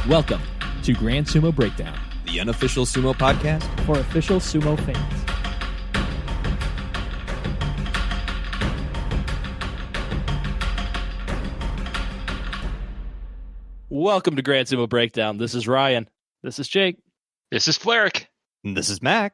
Welcome to Grand Sumo Breakdown, the unofficial sumo podcast for official sumo fans. Welcome to Grand Sumo Breakdown. This is Ryan. This is Jake. This is Fleric. And this is Mac.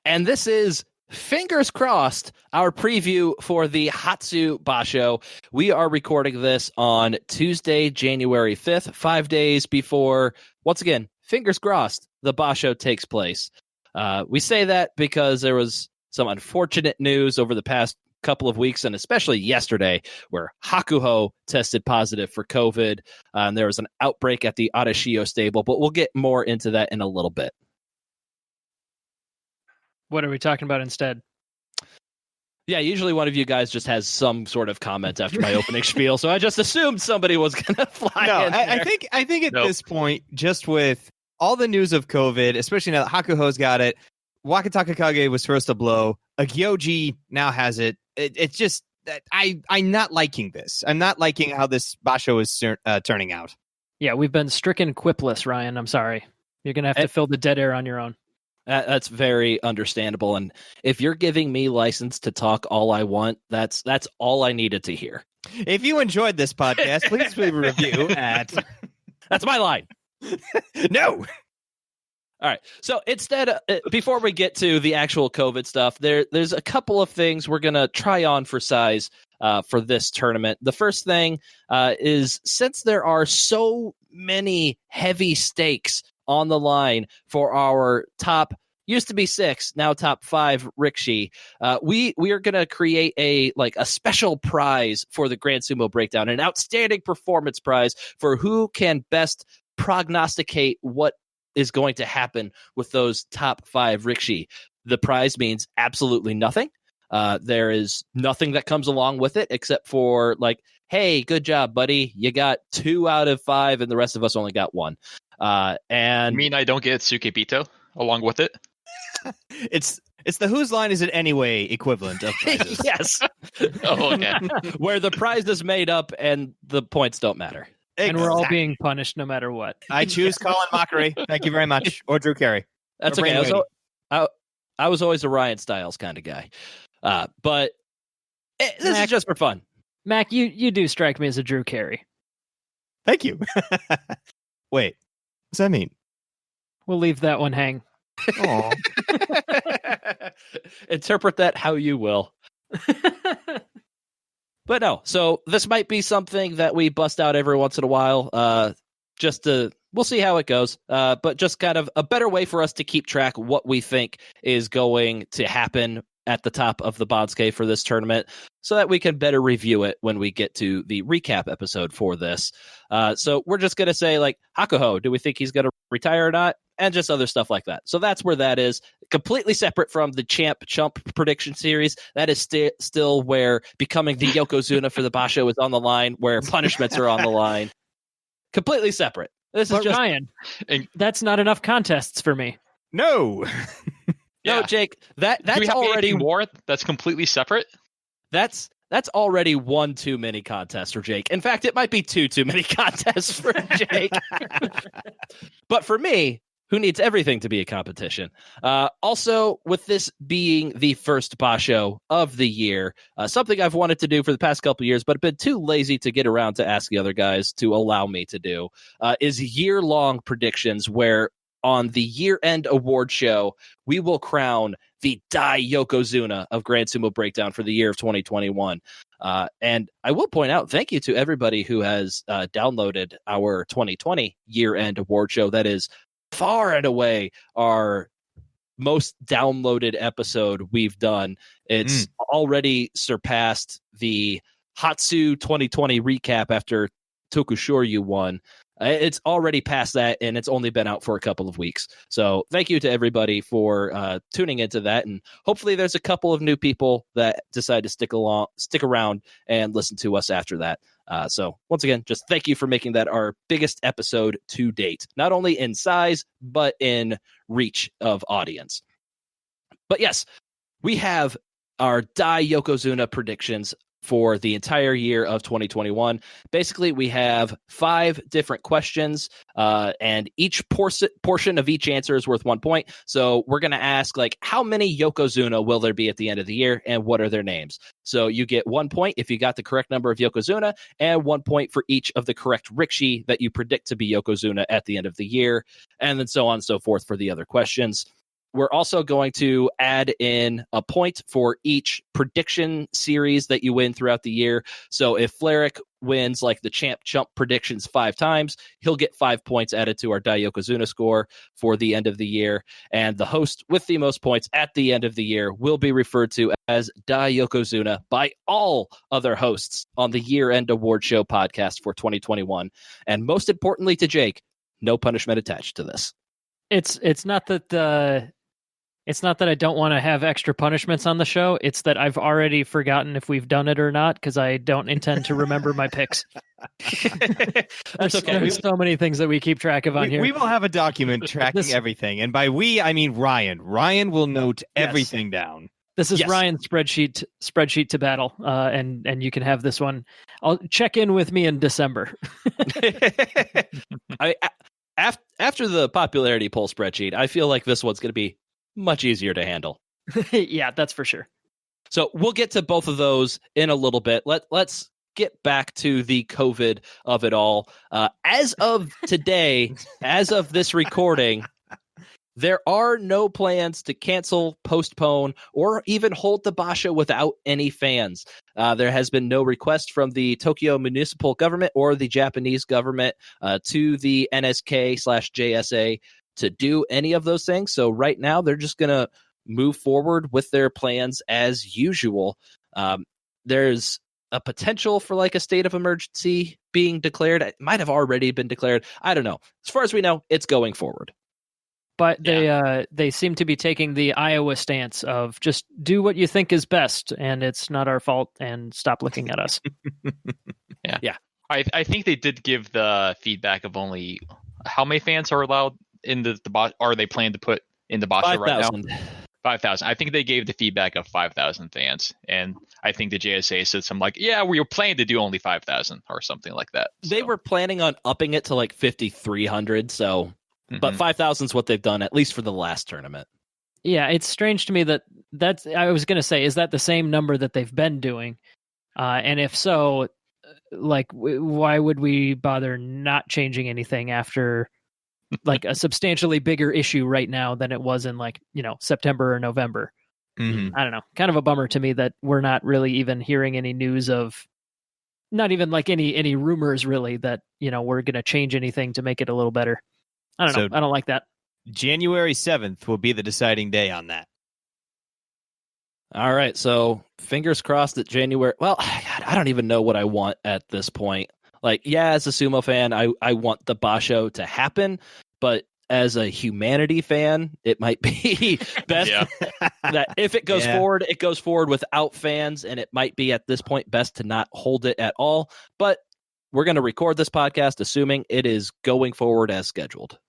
And this is, fingers crossed, our preview for the Hatsu Basho. We are recording this on Tuesday, January 5th, 5 days before, once again, fingers crossed, the Basho takes place. We say that because there was some unfortunate news over the past couple of weeks, and especially yesterday, where Hakuho tested positive for COVID. And there was an outbreak at the Arashio stable, but we'll get more into that in a little bit. What are we talking about instead? Yeah, usually one of you guys just has some sort of comment after my opening spiel, so I just assumed somebody was going to fly in there. I think at this point, just with all the news of COVID, especially now that Hakuho's got it, Wakataka Kage was first to blow, Agyoji now has it. It's just, I'm not liking this. I'm not liking how this Basho is turning out. Yeah, we've been stricken quipless, Ryan. I'm sorry. You're going to have to fill the dead air on your own. That's very understandable. And if you're giving me license to talk all I want, that's all I needed to hear. If you enjoyed this podcast, please leave a review at... That's my line. No! All right. So instead, before we get to the actual COVID stuff, there's a couple of things we're going to try on for size for this tournament. The first thing is, since there are so many heavy stakes on the line for our top, used to be 6, now top 5 Rikishi, we are going to create a special prize for the Grand Sumo Breakdown, an outstanding performance prize for who can best prognosticate what is going to happen with those top 5 Rikishi. The prize means absolutely nothing. There is nothing that comes along with it except for hey, good job, buddy. You got 2 out of 5 and the rest of us only got 1. And you mean I don't get Tsukebito along with it? It's the whose line is it anyway equivalent of prizes. Yes. Oh, okay. Where the prize is made up and the points don't matter. And we're all being punished no matter what. I choose Colin Mockery. Thank you very much. Or Drew Carey. That's okay. I was always a Ryan Styles kind of guy. But this is just for fun. Mac, you do strike me as a Drew Carey. Thank you. Wait, what's that mean? We'll leave that one hang. Aw. Interpret that how you will. But no, so this might be something that we bust out every once in a while. We'll see how it goes. But just kind of a better way for us to keep track what we think is going to happen at the top of the Bonsuke for this tournament, so that we can better review it when we get to the recap episode for this. So we're just going to say, Hakuho, do we think he's going to retire or not? And just other stuff like that. So that's where that is. Completely separate from the Chump prediction series. That is still where becoming the Yokozuna for the Basho is on the line, where punishments are on the line. Completely separate. This is just Ryan. That's not enough contests for me. No. No, Jake, that's already more. That's completely separate. That's already one too many contests for Jake. In fact, it might be two too many contests for Jake. But for me, who needs everything to be a competition? Also, with this being the first Basho of the year, something I've wanted to do for the past couple of years, but been too lazy to get around to ask the other guys to allow me to do, is year-long predictions where on the year-end award show, we will crown the Dai Yokozuna of Grand Sumo Breakdown for the year of 2021. And I will point out, thank you to everybody who has downloaded our 2020 year-end award show. That is far and away our most downloaded episode we've done. It's already surpassed the Hatsu 2020 recap after Tokushoryu won. It's already past that, and it's only been out for a couple of weeks. So thank you to everybody for tuning into that, and hopefully there's a couple of new people that decide to stick around and listen to us after that. So once again, just thank you for making that our biggest episode to date, not only in size, but in reach of audience. But yes, we have our Dai Yokozuna predictions for the entire year of 2021. Basically, we have 5 different questions, and each portion of each answer is worth 1 point. So we're going to ask, like, how many Yokozuna will there be at the end of the year, and what are their names? So you get 1 point if you got the correct number of Yokozuna, and 1 point for each of the correct Rikishi that you predict to be Yokozuna at the end of the year, and then so on and so forth for the other questions. We're also going to add in a point for each prediction series that you win throughout the year. So if Fleric wins like the champ chump predictions 5 times, he'll get 5 points added to our Dai Yokozuna score for the end of the year. And the host with the most points at the end of the year will be referred to as Dai Yokozuna by all other hosts on the year-end award show podcast for 2021. And most importantly to Jake, no punishment attached to this. It's not that it's not that I don't want to have extra punishments on the show. It's that I've already forgotten if we've done it or not because I don't intend to remember my picks. That's okay. There's so many things that we keep track of on here. We will have a document tracking everything. And by we, I mean Ryan. Ryan will note everything down. This is Ryan's spreadsheet to battle, and you can have this one. I'll check in with me in December. After the popularity poll spreadsheet, I feel like this one's going to be much easier to handle. Yeah, that's for sure. So we'll get to both of those in a little bit. Let's get back to the COVID of it all. As of today, as of this recording, there are no plans to cancel, postpone, or even hold the Basho without any fans. There has been no request from the Tokyo municipal government or the Japanese government to the NSK/JSA to do any of those things. So right now, they're just going to move forward with their plans as usual. There's a potential for like a state of emergency being declared. It might have already been declared. I don't know. As far as we know, it's going forward. But they seem to be taking the Iowa stance of just do what you think is best, and it's not our fault, and stop looking at us. Yeah. I think they did give the feedback of only how many fans are allowed in the are they planning to put in the Basho right now? 5,000. I think they gave the feedback of 5,000 fans, and I think the JSA said something like, "Yeah, we were planning to do only 5,000 or something like that." They were planning on upping it to like 5,300. So. But 5,000 is what they've done, at least for the last tournament. Yeah, it's strange to me that's. I was going to say, is that the same number that they've been doing? And if so, like, why would we bother not changing anything after like a substantially bigger issue right now than it was in like, September or November? I don't know. Kind of a bummer to me that we're not really even hearing any news of, not even like any rumors really that, we're going to change anything to make it a little better. I don't know. I don't like that. January 7th will be the deciding day on that. All right. So fingers crossed that January. Well, God, I don't even know what I want at this point. Like, yeah, as a sumo fan, I want the Basho to happen. But as a humanity fan, it might be best that if it goes forward, it goes forward without fans. And it might be at this point best to not hold it at all. But we're going to record this podcast assuming it is going forward as scheduled.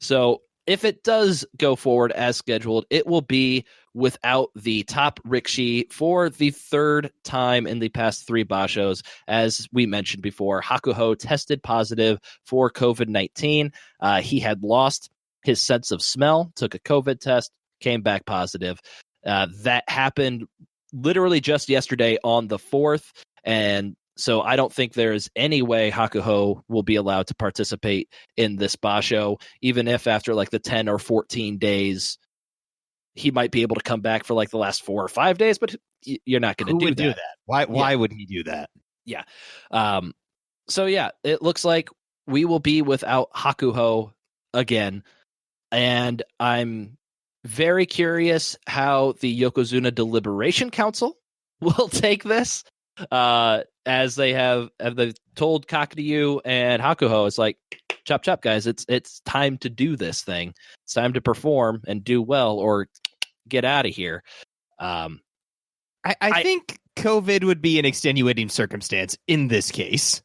So if it does go forward as scheduled, it will be without the top Rikishi for the 3rd time in the past 3 Bashos. As we mentioned before, Hakuho tested positive for COVID-19. He had lost his sense of smell, took a COVID test, came back positive. That happened literally just yesterday on the 4th, and so I don't think there is any way Hakuho will be allowed to participate in this Basho, even if after like the 10 or 14 days, he might be able to come back for like the last 4 or 5 days, but you're not going to do that. Why would he do that? Yeah. So yeah, it looks like we will be without Hakuho again. And I'm very curious how the Yokozuna Deliberation Council will take this. As they've told Kakuryu and Hakuho, it's like, chop chop, guys, it's time to do this thing. It's time to perform and do well, or get out of here. I think COVID would be an extenuating circumstance in this case.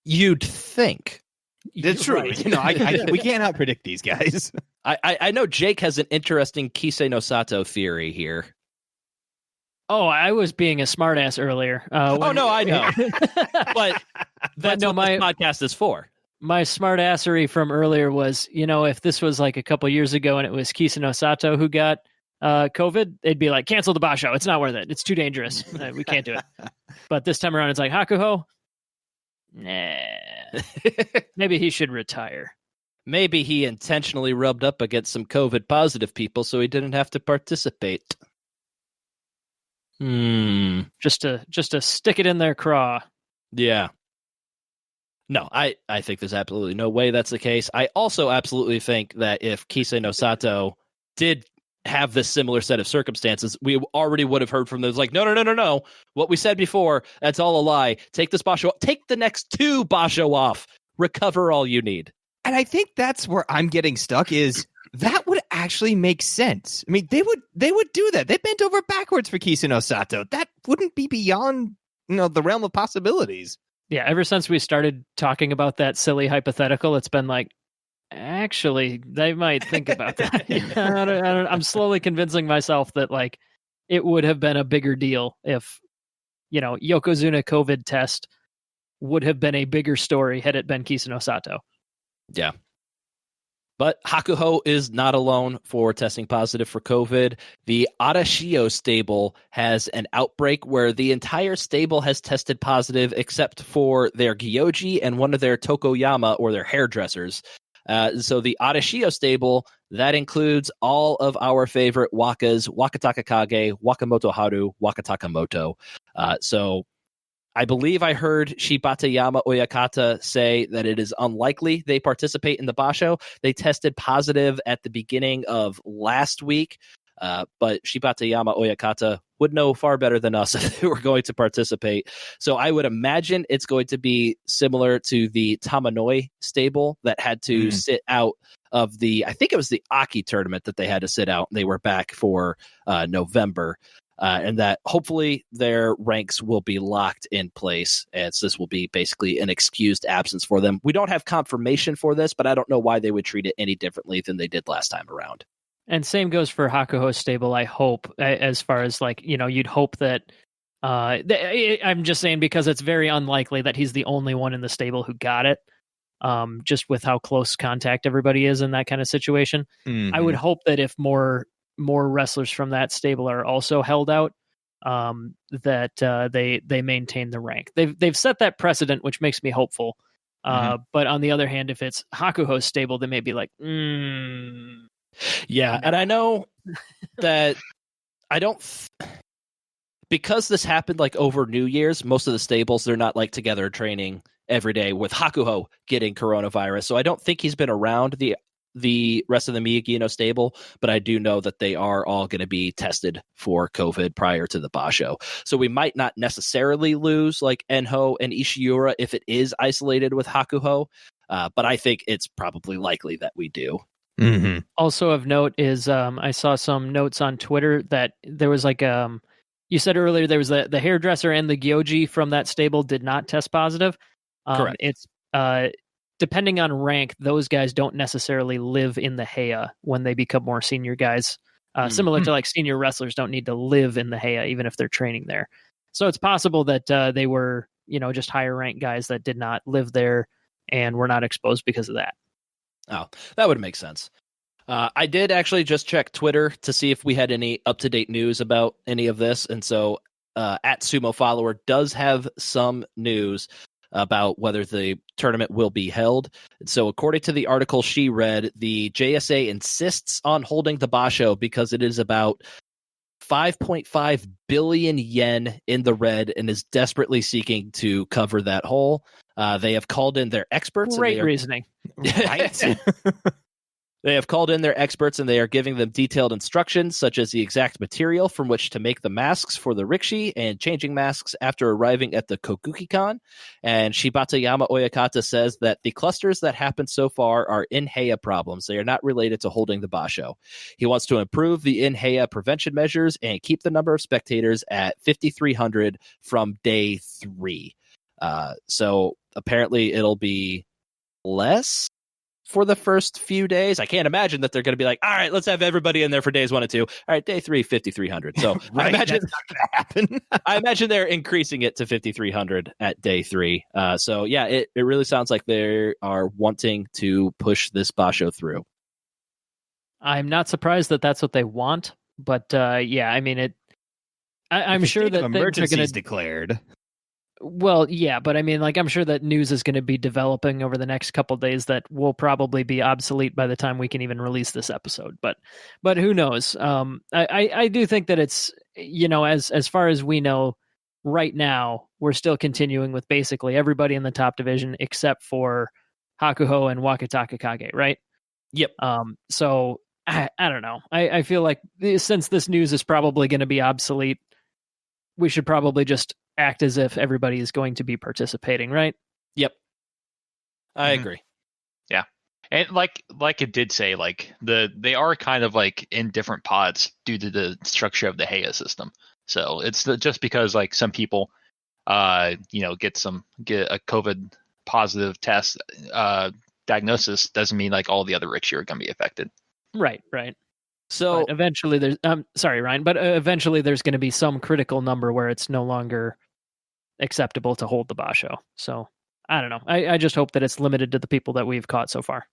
You'd think. That's true. Right. We can't predict these guys. I know Jake has an interesting Kisei no Sato theory here. Oh, I was being a smartass earlier. No, I know. But that's what this podcast is for. My smartassery from earlier was, if this was like a couple years ago and it was Kisano Sato who got COVID, they'd be like, cancel the Basho. It's not worth it. It's too dangerous. We can't do it. But this time around, it's like, Hakuho? Nah. Maybe he should retire. Maybe he intentionally rubbed up against some COVID positive people so he didn't have to participate. Just to stick it in their craw. Yeah. No, I think there's absolutely no way that's the case. I also absolutely think that if Kisei no Sato did have this similar set of circumstances, we already would have heard from those like, no. What we said before, that's all a lie. Take this Basho, take the next 2 Basho off. Recover all you need. And I think that's where I'm getting stuck is that would actually make sense. I mean, they would do that. They bent over backwards for Kisano Sato. That wouldn't be beyond, the realm of possibilities. Yeah, ever since we started talking about that silly hypothetical, it's been like, actually, they might think about that. I'm slowly convincing myself that like it would have been a bigger deal if, Yokozuna COVID test would have been a bigger story had it been Kisano Sato. Yeah. But Hakuho is not alone for testing positive for COVID. The Arashio stable has an outbreak where the entire stable has tested positive except for their Gyoji and one of their Tokoyama or their hairdressers. So the Arashio stable, that includes all of our favorite wakas, Wakataka Kage, Wakamoto Haru, Wakataka Moto. So I believe I heard Shibatayama Oyakata say that it is unlikely they participate in the Basho. They tested positive at the beginning of last week, but Shibatayama Oyakata would know far better than us if they were going to participate. So I would imagine it's going to be similar to the Tamanoi stable that had to sit out of I think it was the Aki tournament that they had to sit out. They were back for November. And that hopefully their ranks will be locked in place, as this will be basically an excused absence for them. We don't have confirmation for this, but I don't know why they would treat it any differently than they did last time around. And same goes for Hakuho's stable, I hope, as far as like, you'd hope that I'm just saying because it's very unlikely that he's the only one in the stable who got it, just with how close contact everybody is in that kind of situation. I would hope that if more wrestlers from that stable are also held out, that they maintain the rank. They've set that precedent, which makes me hopeful. But on the other hand, if it's Hakuho's stable, they may be like, yeah. And I know that because this happened like over New Year's, most of the stables, they're not like together training every day with Hakuho getting coronavirus. So I don't think he's been around the rest of the Miyagi-No stable, but I do know that they are all going to be tested for COVID prior to the Basho. So we might not necessarily lose like Enho and Ishiura if it is isolated with Hakuho, but I think it's probably likely that we do. Also of note is I saw some notes on Twitter that there was like you said earlier there was the hairdresser and the Gyoji from that stable did not test positive. Correct. It's depending on rank, those guys don't necessarily live in the Heia when they become more senior guys. Similar to like senior wrestlers don't need to live in the Heia even if they're training there. So it's possible that they were, just higher ranked guys that did not live there and were not exposed because of that. Oh, that would make sense. I did actually just check Twitter to see if we had any up-to-date news about any of this. And so at Sumo Follower does have some news about whether the tournament will be held. So according to the article she read, the JSA insists on holding the Basho because it is about 5.5 billion yen in the red and is desperately seeking to cover that hole. They have called in their experts. Great reasoning. Right? They have called in their experts and they are giving them detailed instructions, such as the exact material from which to make the masks for the Rikshi and changing masks after arriving at the Kokuki-kan. And Shibatayama Oyakata says that the clusters that happened so far are in-Heia problems. They are not related to holding the Basho. He wants to improve the in-Heia prevention measures and keep the number of spectators at 5,300 from day 3. So apparently it'll be less for the first few days. I can't imagine that they're going to be like, all right, let's have everybody in there for days 1 and 2. All right, day 3, 5,300. So right? I imagine that's not going to happen. I imagine they're increasing it to 5,300 at day 3. So yeah, it really sounds like they are wanting to push this Basho through. I'm not surprised that that's what they want, but yeah, I mean I'm sure that emergency is declared. Well, yeah, but I mean, like, I'm sure that news is going to be developing over the next couple days that will probably be obsolete by the time we can even release this episode. But who knows? I do think that it's, as far as we know right now, we're still continuing with basically everybody in the top division except for Hakuho and Wakataka Kage, right? Yep. So I don't know. I feel like since this news is probably going to be obsolete, we should probably just act as if everybody is going to be participating, right? Yep. I agree. Yeah. And like it did say, like they are kind of like in different pods due to the structure of the Heia system. So it's just because like some people get a COVID positive test diagnosis doesn't mean like all the other Rikshu are going to be affected. Right. So but eventually there's sorry, Ryan, but eventually there's going to be some critical number where it's no longer acceptable to hold the Basho. So I don't know. I just hope that it's limited to the people that we've caught so far.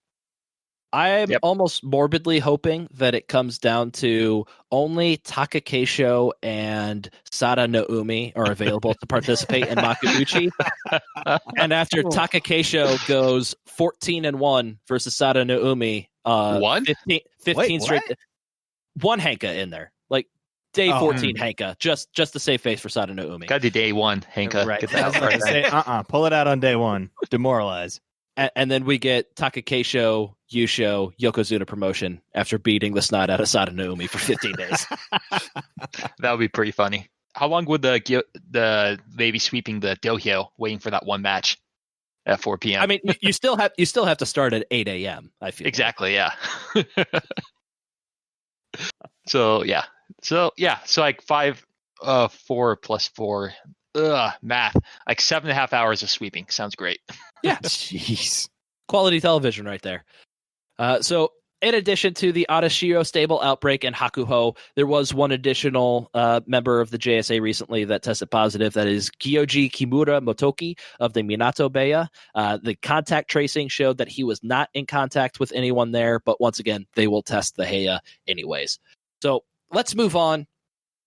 I'm almost morbidly hoping that it comes down to only Takakeisho and Sada Noumi are available to participate in Makuuchi. And after Takakeisho goes 14-1 versus Sada Noumi, 15 straight. What? One Henka in there, like day 14 Henka, just to save face for Sada Noumi. Got the day 1 Henka. Right. Pull it out on day 1. Demoralize. And then we get Takakeisho, Yusho, Yokozuna promotion after beating the snot out of Sada Noumi for 15 days. That would be pretty funny. How long would they be sweeping the dohyo, waiting for that one match at 4 p.m.? I mean, you still have to start at 8 a.m. I feel exactly, yeah. So like 4 plus 4 math, like 7.5 hours of sweeping sounds great. Yeah. Jeez, quality television right there. So in addition to the Adashiro stable outbreak and Hakuho, there was one additional member of the JSA recently that tested positive. That is Gyoji Kimura Motoki of the Minato Beya. The contact tracing showed that he was not in contact with anyone there, but once again, they will test the Heia anyways. So let's move on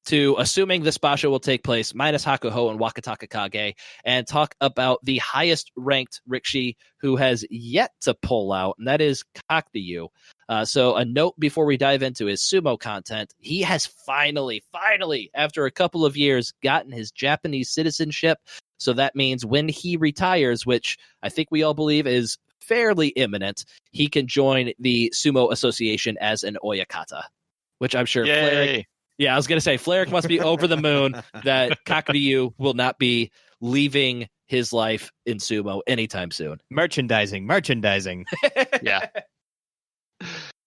to assuming this Basho will take place minus Hakuho and Wakataka Kage and talk about the highest ranked Rikishi who has yet to pull out, and that is Kakdyu. So a note before we dive into his sumo content, he has finally, after a couple of years, gotten his Japanese citizenship. So that means when he retires, which I think we all believe is fairly imminent, he can join the Sumo Association as an Oyakata, which I'm sure Fleric, I was going to say, Fleric must be over the moon that Kakdyu will not be leaving his life in sumo anytime soon. Merchandising. Yeah.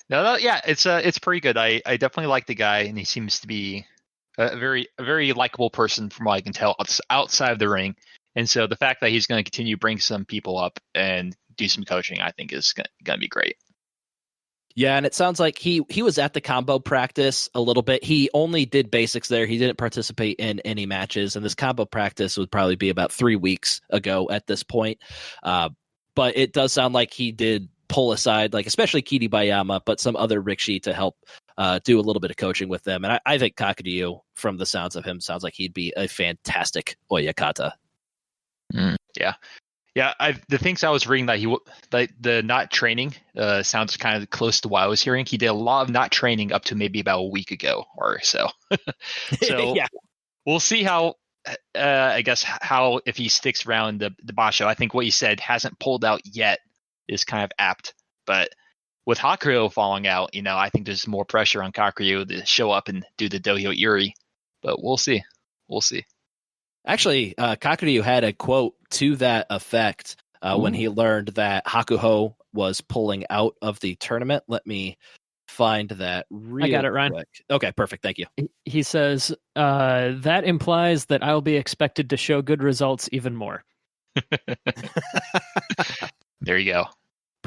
No, yeah, it's pretty good. I definitely like the guy, and he seems to be a very likable person from what I can tell outside of the ring. And so the fact that he's going to continue to bring some people up and do some coaching, I think is going to be great. Yeah, and it sounds like he was at the combo practice a little bit. He only did basics there. He didn't participate in any matches, and this combo practice would probably be about 3 weeks ago at this point. But it does sound like he did pull aside, like especially Kiri Bayama, but some other Rikishi to help do a little bit of coaching with them. And I think Kakdyu, from the sounds of him, sounds like he'd be a fantastic Oyakata. Yeah. Yeah, the things I was reading that the not training sounds kind of close to what I was hearing. He did a lot of not training up to maybe about a week ago or so. So yeah. We'll see how if he sticks around the Basho. I think what you said hasn't pulled out yet is kind of apt. But with Hakuho falling out, I think there's more pressure on Kakdyu to show up and do the Dohyo Iri. But we'll see. Actually, Kakdyu had a quote to that effect when he learned that Hakuho was pulling out of the tournament. Let me find that real I got it, Ryan. quick. Okay, perfect. Thank you. He says, that implies that I'll be expected to show good results even more. There you go.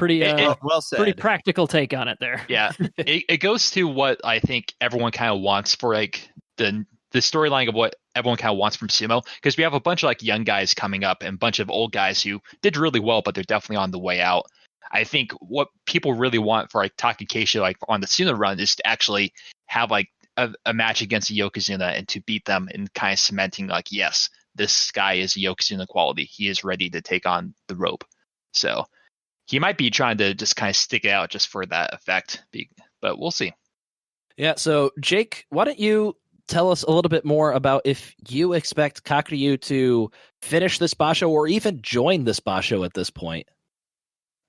Pretty well said. pretty practical take on it there. Yeah, it goes to what I think everyone kind of wants for like the storyline of what everyone kind of wants from sumo, because we have a bunch of like young guys coming up and a bunch of old guys who did really well, but they're definitely on the way out. I think what people really want for like Takakeshi, like on the Suno run, is to actually have like a match against a Yokozuna and to beat them and kind of cementing like, yes, this guy is a Yokozuna quality. He is ready to take on the rope. So he might be trying to just kind of stick it out just for that effect, but we'll see. Yeah, so Jake, why don't you tell us a little bit more about if you expect Kakuryu to finish this basho or even join this basho at this point?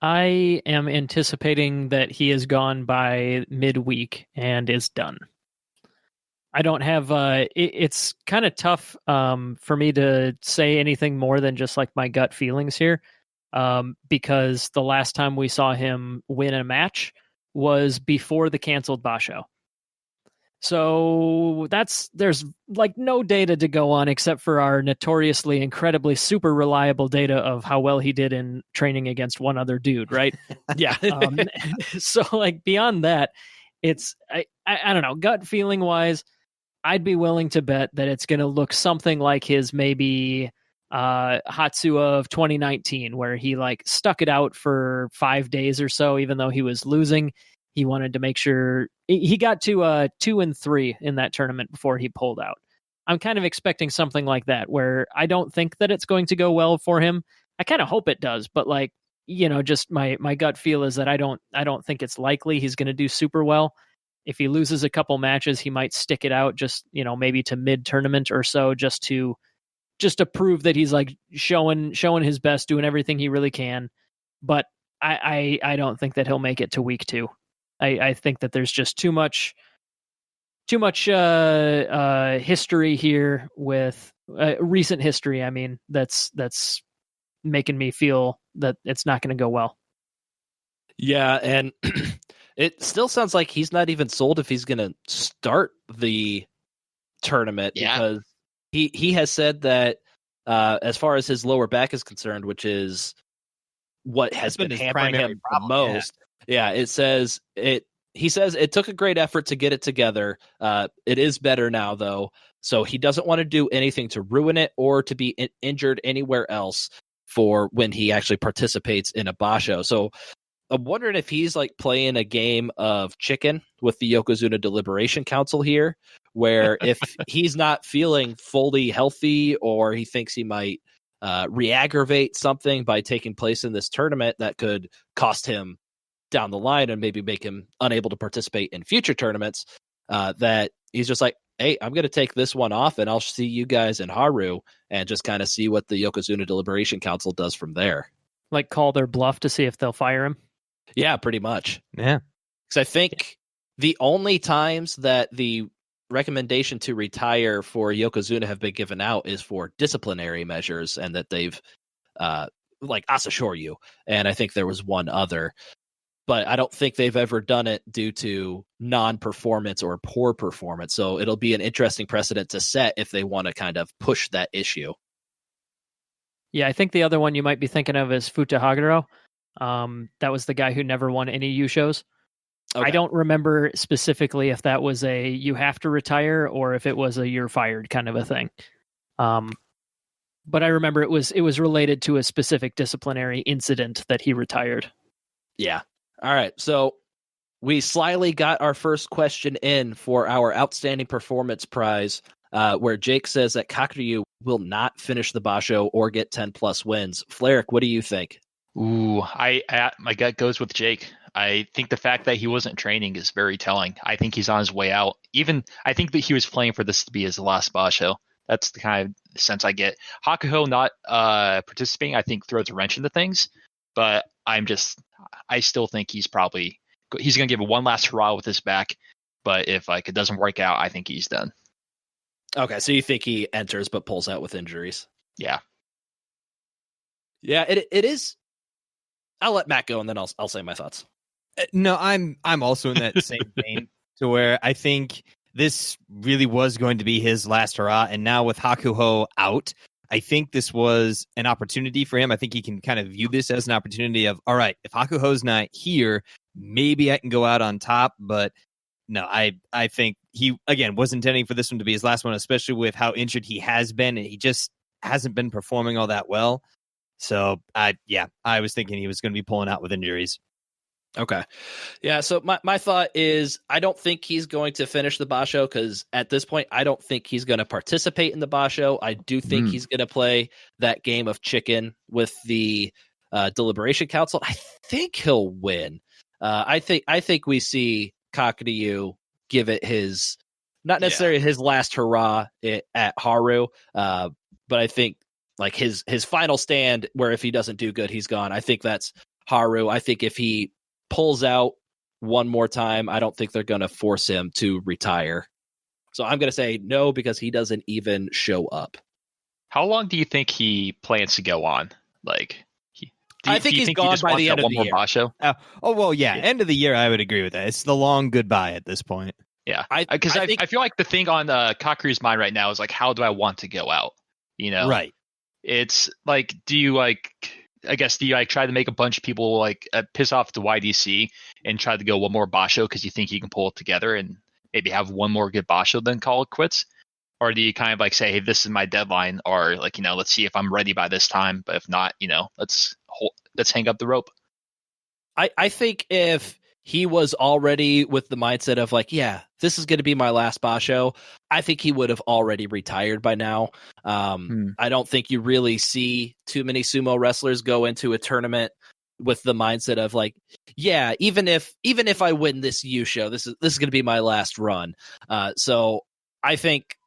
I am anticipating that he is gone by midweek and is done. I don't have it's kind of tough for me to say anything more than just like my gut feelings here, because the last time we saw him win a match was before the canceled basho. So there's like no data to go on except for our notoriously incredibly super reliable data of how well he did in training against one other dude, right? Yeah. So like beyond that, it's I don't know, gut feeling wise, I'd be willing to bet that it's going to look something like his maybe Hatsu of 2019, where he like stuck it out for 5 days or so, even though he was losing. He wanted to make sure he got to 2-3 in that tournament before he pulled out. I'm kind of expecting something like that, where I don't think that it's going to go well for him. I kind of hope it does, but like, you know, just my gut feel is that I don't think it's likely he's going to do super well. If he loses a couple matches, he might stick it out just, you know, maybe to mid tournament or so, just to prove that he's like showing his best, doing everything he really can. But I don't think that he'll make it to week 2. I think that there's just too much history here with recent history. I mean, that's making me feel that it's not going to go well. Yeah, and it still sounds like he's not even sold if he's going to start the tournament, because he has said that as far as his lower back is concerned, which is what has been hampering him the most. Yeah, he says it took a great effort to get it together. It is better now, though, so he doesn't want to do anything to ruin it or to be injured anywhere else for when he actually participates in a basho. So I'm wondering if he's like playing a game of chicken with the Yokozuna Deliberation Council here, where if he's not feeling fully healthy or he thinks he might re-aggravate something by taking place in this tournament that could cost him down the line and maybe make him unable to participate in future tournaments, that he's just like, hey, I'm going to take this one off and I'll see you guys in Haru and just kind of see what the Yokozuna Deliberation Council does from there. Like call their bluff to see if they'll fire him? Yeah, pretty much. Yeah. Because I think the only times that the recommendation to retire for Yokozuna have been given out is for disciplinary measures, and that they've like Asashoryu, and I think there was one other. But I don't think they've ever done it due to non-performance or poor performance. So it'll be an interesting precedent to set if they want to kind of push that issue. Yeah, I think the other one you might be thinking of is Futa Haguro. That was the guy who never won any U shows. Okay. I don't remember specifically if that was a you have to retire or if it was a you're fired kind of a thing. But I remember it was related to a specific disciplinary incident that he retired. Yeah. All right. So we slyly got our first question in for our Outstanding Performance Prize, where Jake says that Kakuryu will not finish the basho or get 10 plus wins. Flaric, what do you think? Ooh, my gut goes with Jake. I think the fact that he wasn't training is very telling. I think he's on his way out. I think that he was playing for this to be his last basho. That's the kind of sense I get. Hakuho not participating, I think, throws a wrench into things. But I still think he's going to give it one last hurrah with his back. But if like it doesn't work out, I think he's done. Okay, so you think he enters but pulls out with injuries? Yeah. Yeah, it is. I'll let Matt go and then I'll say my thoughts. No, I'm also in that same vein, to where I think this really was going to be his last hurrah, and now with Hakuho out, I think this was an opportunity for him. I think he can kind of view this as an opportunity of, all right, if Hakuho's not here, maybe I can go out on top. But no, I think he, again, was intending for this one to be his last one, especially with how injured he has been. And he just hasn't been performing all that well. So, I was thinking he was going to be pulling out with injuries. Okay. Yeah, so my thought is I don't think he's going to finish the Basho because at this point, I don't think he's going to participate in the Basho. I do think he's going to play that game of chicken with the Deliberation Council. I think he'll win. I think we see Kakuryu give it his, not necessarily his last hurrah at Haru, but I think like his final stand where if he doesn't do good, he's gone. I think that's Haru. I think if he pulls out one more time, I don't think they're going to force him to retire. So I'm going to say no because he doesn't even show up. How long do you think he plans to go on? Like, I think he's gone by the end of the year. Basho? End of the year, I would agree with that. It's the long goodbye at this point. Yeah, because I feel like the thing on Kakuryu's mind right now is like, how do I want to go out? You know, right? It's like, do you try to make a bunch of people like piss off the YDC and try to go one more Basho because you think you can pull it together and maybe have one more good Basho then call it quits? Or do you kind of like say, hey, this is my deadline, or like, let's see if I'm ready by this time, but if not, let's hang up the rope. I think if he was already with the mindset of like, yeah, this is going to be my last Basho, I think he would have already retired by now. I don't think you really see too many sumo wrestlers go into a tournament with the mindset of like, yeah, even if I win this Yusho, this is going to be my last run. So I think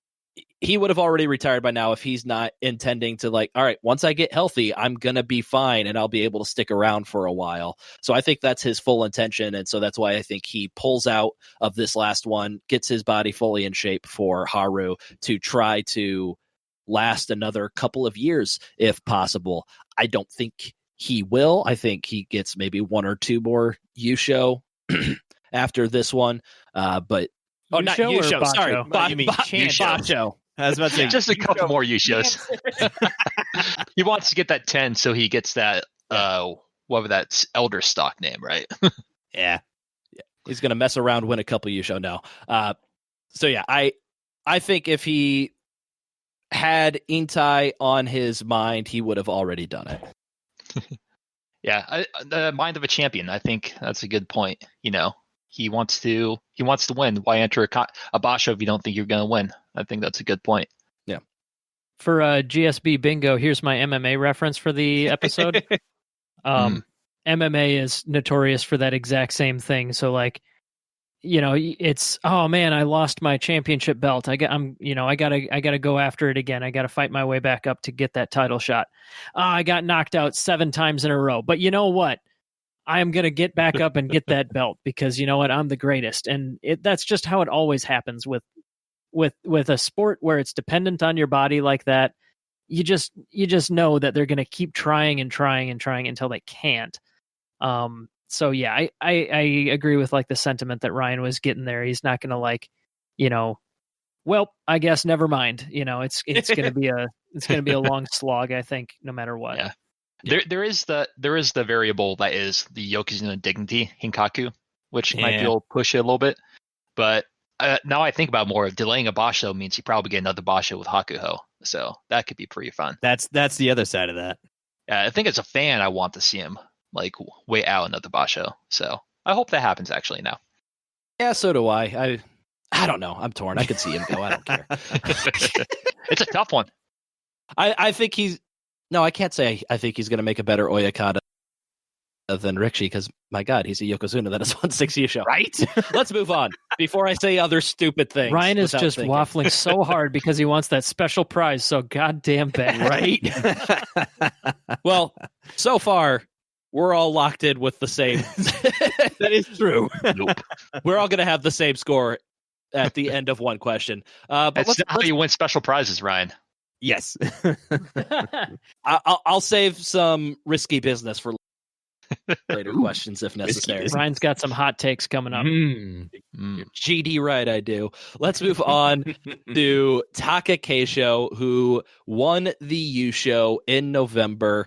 he would have already retired by now if he's not intending to like, all right, once I get healthy, I'm going to be fine and I'll be able to stick around for a while. So I think that's his full intention. And so that's why I think he pulls out of this last one, gets his body fully in shape for Haru to try to last another couple of years if possible. I don't think he will. I think he gets maybe one or two more Yusho after this one. But Yusho not Yusho. Sorry, Basho. I was about to say just a couple more Yushos. He wants to get that 10, so he gets that whatever that elder stock name, right? yeah. He's gonna mess around, win a couple Yusho now. So yeah, I think if he had Intai on his mind, he would have already done it. Yeah, the mind of a champion. I think that's a good point. He wants to win. Why enter a Basho if you don't think you're going to win? I think that's a good point. Yeah. For GSB bingo, here's my MMA reference for the episode. MMA is notorious for that exact same thing. So like, it's, oh man, I lost my championship belt. I gotta go after it again. I gotta fight my way back up to get that title shot. I got knocked out 7 times in a row. But you know what? I am going to get back up and get that belt because you know what? I'm the greatest. And that's just how it always happens with a sport where it's dependent on your body like that. You just know that they're going to keep trying and trying and trying until they can't. So yeah, I agree with like the sentiment that Ryan was getting there. He's not going to like, well, I guess never mind. It's going to be a long slog, I think, no matter what. Yeah. There is the variable that is the Yokozuna dignity Hinkaku, which might be able to push it a little bit. But now I think about more, delaying a Basho means you probably get another Basho with Hakuho, so that could be pretty fun. That's the other side of that. I think as a fan, I want to see him like way out another Basho. So I hope that happens actually now. Yeah, so do I. I don't know. I'm torn. I could see him go. I don't care. It's a tough one. I think he's. No, I can't say I think he's going to make a better Oyakata than Rikshi because, my God, he's a Yokozuna that has won 6 Yusho. Right? Let's move on before I say other stupid things. Ryan is just waffling so hard because he wants that special prize so goddamn bad. Right? Well, so far, we're all locked in with the same. That is true. Nope. We're all going to have the same score at the end of one question. But that's not how you win special prizes, Ryan. Yes. I'll save some risky business for later questions if necessary. Ryan's got some hot takes coming up. GD right, I do. Let's move on to Taka Keisho, who won the U show in November.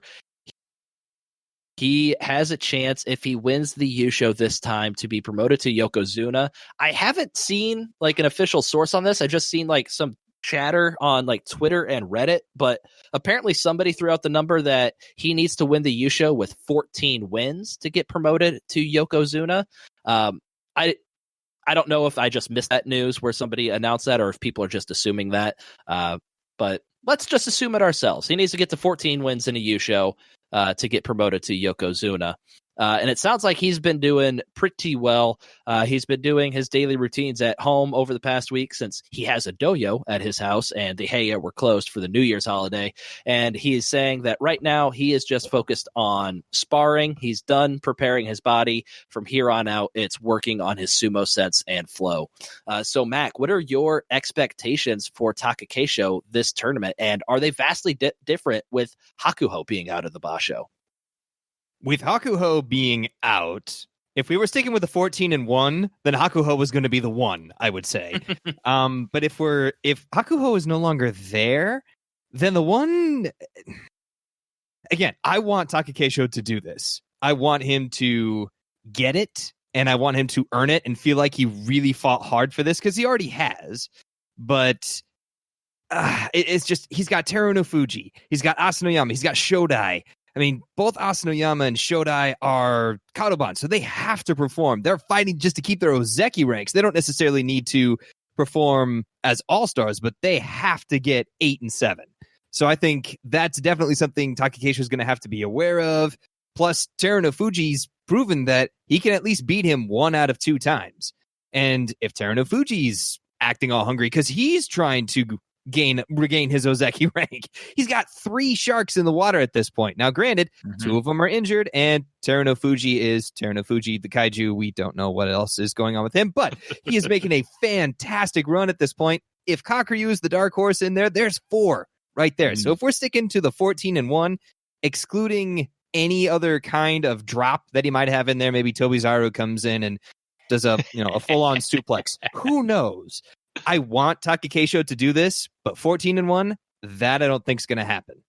He has a chance, if he wins the U show this time, to be promoted to Yokozuna. I haven't seen like an official source on this. I just seen like some chatter on like Twitter and Reddit, but apparently somebody threw out the number that he needs to win the U show with 14 wins to get promoted to Yokozuna. I don't know if I just missed that news where somebody announced that or if people are just assuming that. But let's just assume it ourselves. He needs to get to 14 wins in a U show to get promoted to Yokozuna. And it sounds like he's been doing pretty well. He's been doing his daily routines at home over the past week since he has a dojo at his house and the Heiya were closed for the New Year's holiday. And he is saying that right now he is just focused on sparring. He's done preparing his body. From here on out, it's working on his sumo sets and flow. So, Mac, what are your expectations for Taka Keisho this tournament? And are they vastly different with Hakuho being out of the Basho? With Hakuho being out, if we were sticking with the 14-1, then Hakuho was going to be the one, I would say. But if Hakuho is no longer there, then the one. Again, I want Taka Keisho to do this. I want him to get it, and I want him to earn it and feel like he really fought hard for this because he already has. But it's just he's got Teru no Fuji, he's got Asanoyama, he's got Shodai. I mean, both Asanoyama and Shodai are Kadoban, so they have to perform. They're fighting just to keep their Ozeki ranks. They don't necessarily need to perform as all-stars, but they have to get 8 and 7. So I think that's definitely something Taka Keisho is going to have to be aware of. Plus, Teru no Fuji's proven that he can at least beat him 1 out of 2 times. And if Teru no Fuji's acting all hungry because he's trying to regain his Ozeki rank, he's got 3 sharks in the water at this point. Now, granted, 2 of them are injured, and Teru no Fuji is Teru no Fuji, the kaiju. We don't know what else is going on with him, but he is making a fantastic run at this point. If Kakuryu is the dark horse in there, there's 4 right there. So if we're sticking to the 14-1, excluding any other kind of drop that he might have in there, maybe Tobizaru comes in and does a full-on suplex. Who knows? I want Taka Keisho to do this, but 14-1, that I don't think is going to happen.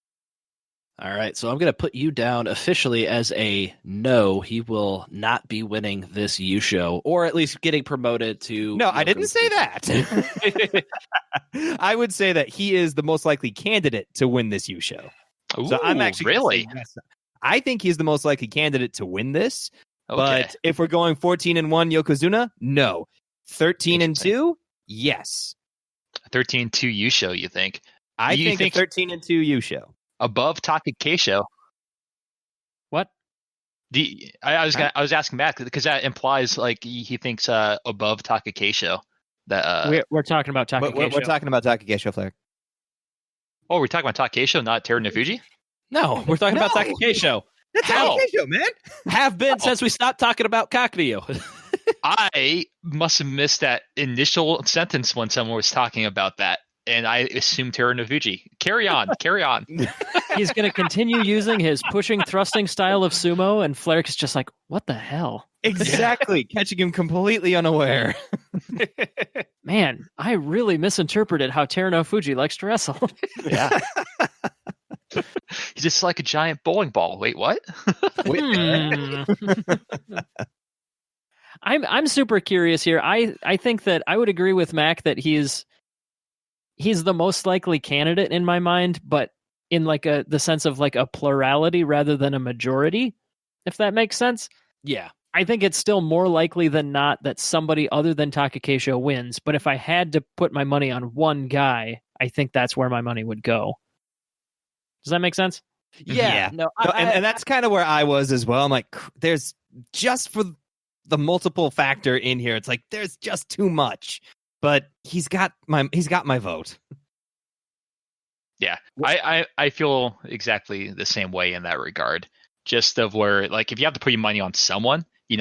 All right, so I'm going to put you down officially as a no. He will not be winning this U show, or at least getting promoted to. No, I didn't say that. I would say that he is the most likely candidate to win this U show. Ooh, so I'm actually really. Yes. I think he's the most likely candidate to win this. Okay. But if we're going 14-1 Yokozuna, no. 13-2. Yes. 13-2 U show, you think? I think a 13-2 U show. Above Taka Keisho. What? I was asking Matt because that implies like he thinks above Taka Keisho. That we're talking about Taka Keisho. We're talking about Taka Keisho, Flair. Oh, we're talking about Taka Keisho, not Teru no Fuji? No, we're talking about Taka Keisho. That's Taka Keisho, man. Have been since we stopped talking about Kakuryu. I must have missed that initial sentence when someone was talking about that, and I assumed Teru no Fuji. Carry on. He's going to continue using his pushing, thrusting style of sumo, and Flair is just like, what the hell? Exactly. Catching him completely unaware. Man, I really misinterpreted how Teru no Fuji likes to wrestle. Yeah. He's just like a giant bowling ball. Wait, what? I'm super curious here. I think that I would agree with Mac that he's the most likely candidate in my mind, but in like the sense of like a plurality rather than a majority, if that makes sense. Yeah. I think it's still more likely than not that somebody other than Taka Keisho wins, but if I had to put my money on one guy, I think that's where my money would go. Does that make sense? Yeah. No, and that's kind of where I was as well. I'm like, there's just for the multiple factor in here. It's like there's just too much, but he's got my vote. Yeah, I feel exactly the same way in that regard. Just of where, like, if you have to put your money on someone, you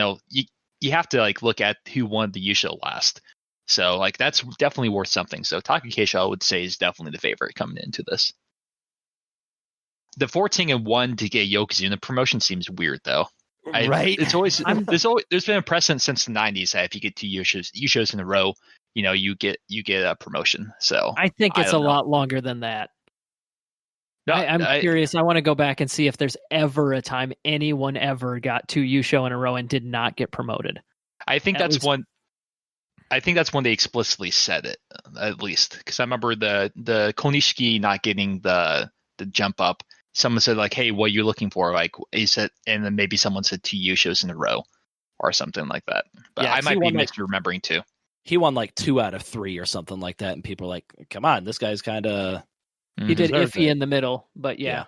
have to like look at who won the U show last. So like that's definitely worth something. So Taka Keisho, I would say, is definitely the favorite coming into this. The 14-1 to get Yokozuna promotion seems weird though. Right? It's always there's been a precedent since the 90s that if you get 2 U-shows in a row, you get a promotion. So I think it's a lot longer than that. No, I'm curious. I want to go back and see if there's ever a time anyone ever got 2 U-show in a row and did not get promoted. I think that's when they explicitly said it, at least, because I remember the Konishiki not getting the jump up. Someone said like, "Hey, what are you looking for?" Like, he said, and then maybe someone said 2 U-shows in a row or something like that. But I might be misremembering too. He won like 2 out of 3 or something like that, and people are like, "Come on, this guy's kind of." He did iffy in the middle, but yeah.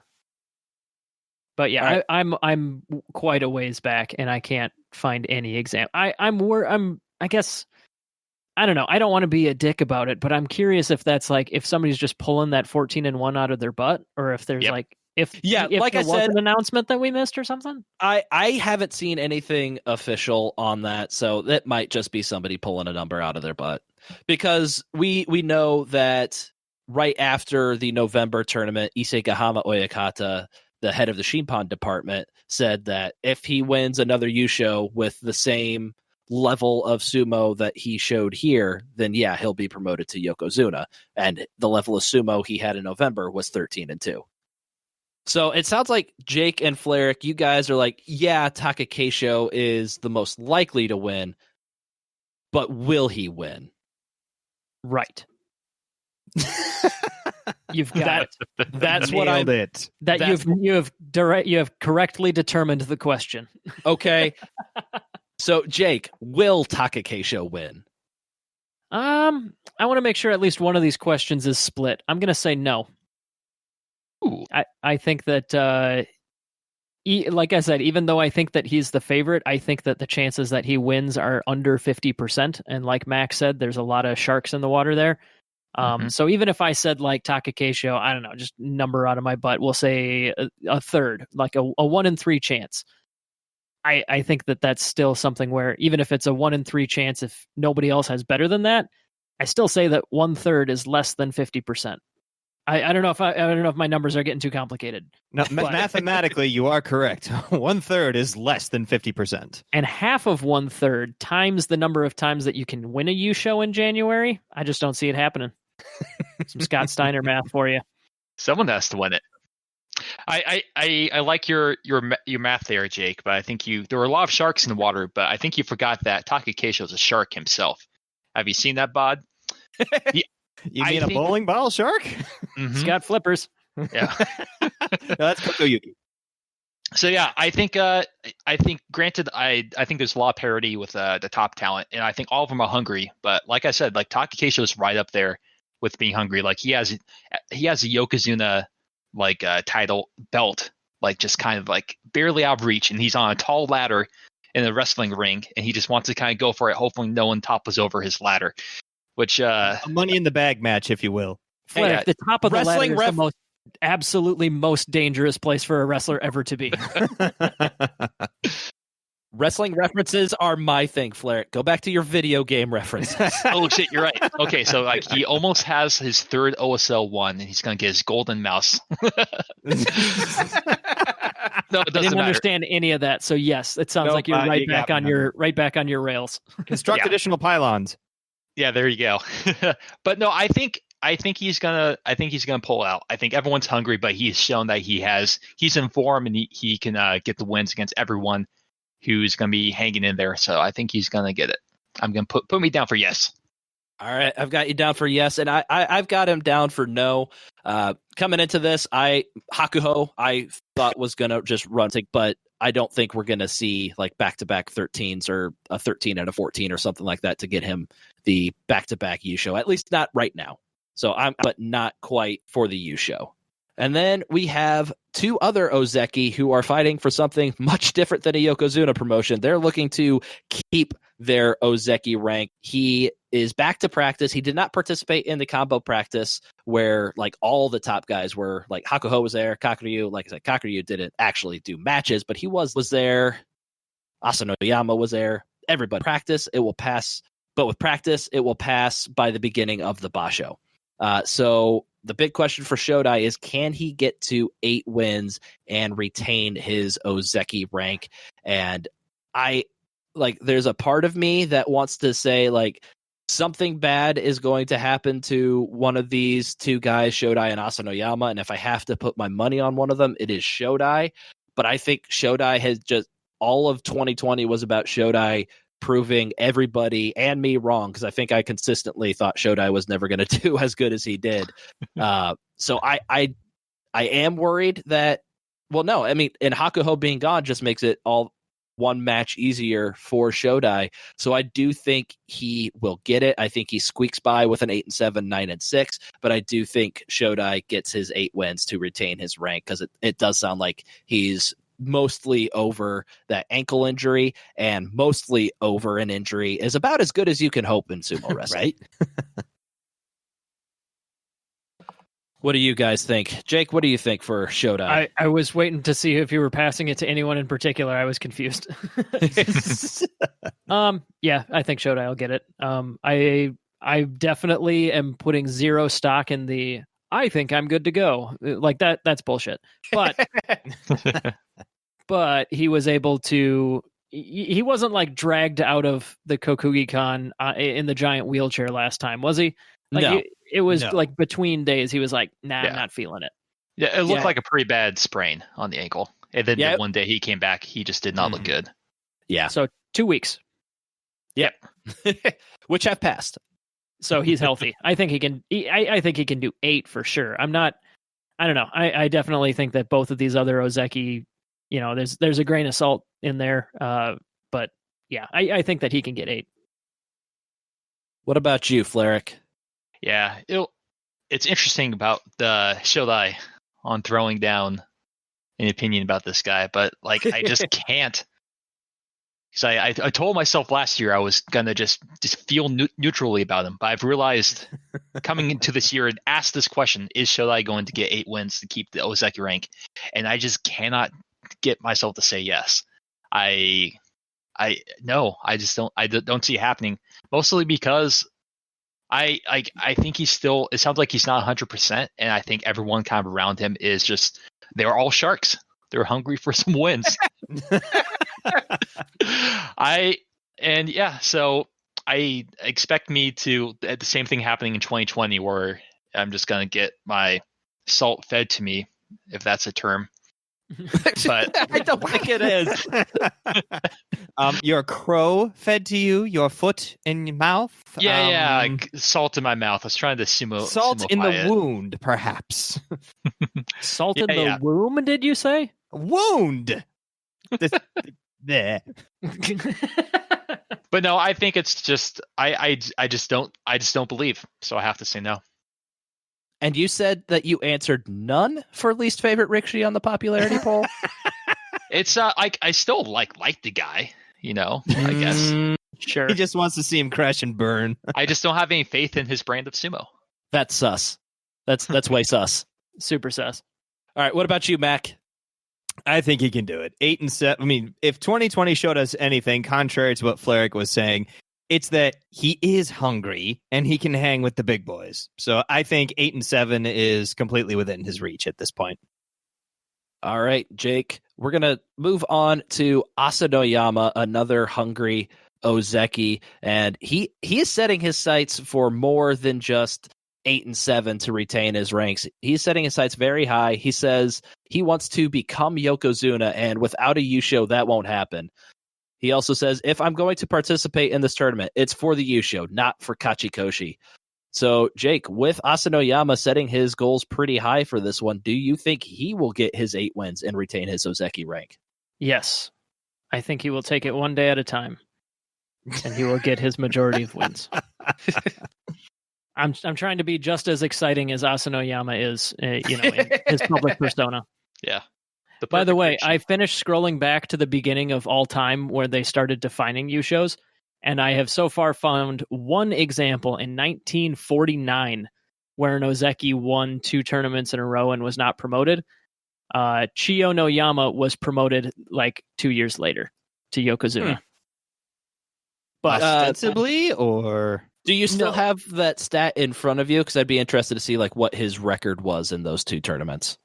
But yeah, right. I'm quite a ways back, and I can't find any example. I guess I don't know. I don't want to be a dick about it, but I'm curious if that's like if somebody's just pulling that 14-1 out of their butt, or if there's like if like there was an announcement that we missed or something. I haven't seen anything official on that, so that might just be somebody pulling a number out of their butt, because we know that. Right after the November tournament, Isegahama Oyakata, the head of the Shinpan department, said that if he wins another U-show with the same level of sumo that he showed here, then yeah, he'll be promoted to Yokozuna. And the level of sumo he had in November was 13-2. So it sounds like Jake and Fleric, you guys are like, yeah, Takakeisho is the most likely to win, but will he win? Right. You've got that's what I did. That you have correctly determined the question. Okay. So Jake, will Takakeisho win? I want to make sure at least one of these questions is split. I'm going to say no. Ooh. I think that like I said, even though I think that he's the favorite, I think that the chances that he wins are under 50%. And like Max said, there's a lot of sharks in the water there. So even if I said like Takakeisho, I don't know, just number out of my butt, we'll say a third, like a 1 in 3 chance. I think that that's still something where even if it's a 1 in 3 chance, if nobody else has better than that, I still say that 1/3 is less than 50%. I don't know if I don't know if my numbers are getting too complicated. No, mathematically, you are correct. 1/3 is less than 50%, and half of 1/3 times the number of times that you can win a U-show in January. I just don't see it happening. Some Scott Steiner math for you. Someone has to win it. I like your math there, Jake, but I think there were a lot of sharks in the water, but I think you forgot that Takakeisho is a shark himself. Have you seen that, Bod? You mean a bowling ball shark? Mm-hmm. It's got flippers. Yeah. No, that's Kotoyuki. So yeah, I think granted, I think there's a lot of parity with the top talent, and I think all of them are hungry. But like I said, like Takakeisho is right up there with being hungry. Like he has a Yokozuna like title belt, like just kind of like barely out of reach, and he's on a tall ladder in a wrestling ring, and he just wants to kind of go for it. Hopefully, no one topples over his ladder. Which a money in the bag match, if you will. Flair, the top of the ladder is the absolutely most dangerous place for a wrestler ever to be. Wrestling references are my thing, Flair. Go back to your video game references. Oh shit, you're right. Okay, so like he almost has his 3rd OSL one, and he's gonna get his golden mouse. No, it doesn't I didn't matter. Understand any of that. So yes, it sounds like you're right back on your rails. Construct additional pylons. Yeah, there you go. But no, I think he's gonna pull out. I think everyone's hungry, but he's shown that he's in form, and he can get the wins against everyone who's gonna be hanging in there. So I think he's gonna get it. I'm gonna put me down for yes. All right, I've got you down for yes, and I've got him down for no. Coming into this, Hakuho I thought was gonna just run, but I don't think we're gonna see like back-to-back 13s or a 13 and a 14 or something like that to get him the back-to-back U-show. At least not right now. So but not quite for the U-show. And then we have 2 other Ozeki who are fighting for something much different than a Yokozuna promotion. They're looking to keep their Ozeki rank. He is back to practice. He did not participate in the combo practice where like all the top guys were. Like Hakuho was there. Kakuryu, like I said, Kakuryu didn't actually do matches, but he was there. Asanoyama was there. Everybody practice. It will pass. But with practice, it will pass by the beginning of the Basho. So the big question for Shodai is, can he get to 8 wins and retain his Ozeki rank? And there's a part of me that wants to say, like, something bad is going to happen to one of these two guys, Shodai and Asanoyama. And if I have to put my money on one of them, it is Shodai. But I think Shodai has just, all of 2020 was about Shodai proving everybody and me wrong, because I think I consistently thought Shodai was never going to do as good as he did. So I am worried that, well, no, I mean, and Hakuho being gone just makes it all one match easier for Shodai. So I do think he will get it. I think he squeaks by with an 8-7, 9-6, but I do think Shodai gets his 8 wins to retain his rank, because it does sound like he's mostly over that ankle injury, and mostly over an injury is about as good as you can hope in sumo wrestling. Right? What do you guys think? Jake, what do you think for Shodai? I was waiting to see if you were passing it to anyone in particular. I was confused. Yeah, I think Shodai will get it. I definitely am putting zero stock in the I think I'm good to go. Like that's bullshit. But he was able to, he wasn't like dragged out of the Kokugi-Con in the giant wheelchair last time, was he? Like, no. It was like between days, he was like, nah, I'm not feeling it. Yeah, it looked like a pretty bad sprain on the ankle. And then the one day he came back, he just did not look good. Yeah. So 2 weeks. Yep. Which have passed. So he's healthy. I think he can. I think he can do 8 for sure. I don't know. I definitely think that both of these other Ozeki, there's a grain of salt in there. But yeah, I think that he can get 8. What about you, Flerick? Yeah, it's interesting about the Shodai on throwing down an opinion about this guy, but like I just can't. Because I told myself last year I was gonna just feel neutrally about him, but I've realized coming into this year and asked this question: is Shodai going to get 8 wins to keep the Ozeki rank? And I just cannot get myself to say yes. I just don't. I don't see it happening. Mostly because I think he's still. It sounds like he's not 100%, and I think everyone kind of around him is just. They're all sharks. They're hungry for some wins. So I expect me to the same thing happening in 2020, where I'm just gonna get my salt fed to me, if that's a term. But I don't think it is. Your crow fed to you, your foot in your mouth. Like salt in my mouth. I was trying to salt in the wound, perhaps. Salt in the womb? Did you say wound? There. But no, I think it's just I just don't believe. So I have to say no. And you said that you answered none for least favorite Rikishi on the popularity poll? It's I still like the guy, I guess. Sure. He just wants to see him crash and burn. I just don't have any faith in his brand of sumo. That's sus. That's way sus. Super sus. All right, what about you, Mac? I think he can do it. 8-7. I mean, if 2020 showed us anything, contrary to what Flerick was saying, it's that he is hungry and he can hang with the big boys. So I think 8-7 is completely within his reach at this point. All right, Jake, we're going to move on to Asanoyama, another hungry Ozeki, and he is setting his sights for more than just 8-7 to retain his ranks. He's setting his sights very high. He says he wants to become Yokozuna, and without a Yusho, that won't happen. He also says, if I'm going to participate in this tournament, it's for the Yusho, not for Kachikoshi. So, Jake, with Asanoyama setting his goals pretty high for this one, do you think he will get his 8 wins and retain his Ozeki rank? Yes. I think he will take it one day at a time, and he will get his majority of wins. I'm trying to be just as exciting as Asanoyama is, in his public persona. Yeah. By the way, I finished scrolling back to the beginning of all time where they started defining Yushos, and I have so far found one example in 1949 where an Ozeki won 2 tournaments in a row and was not promoted. Chiyo no Yama was promoted like 2 years later to Yokozuna. But ostensibly, or Do you still have that stat in front of you? Because I'd be interested to see like what his record was in those 2 tournaments.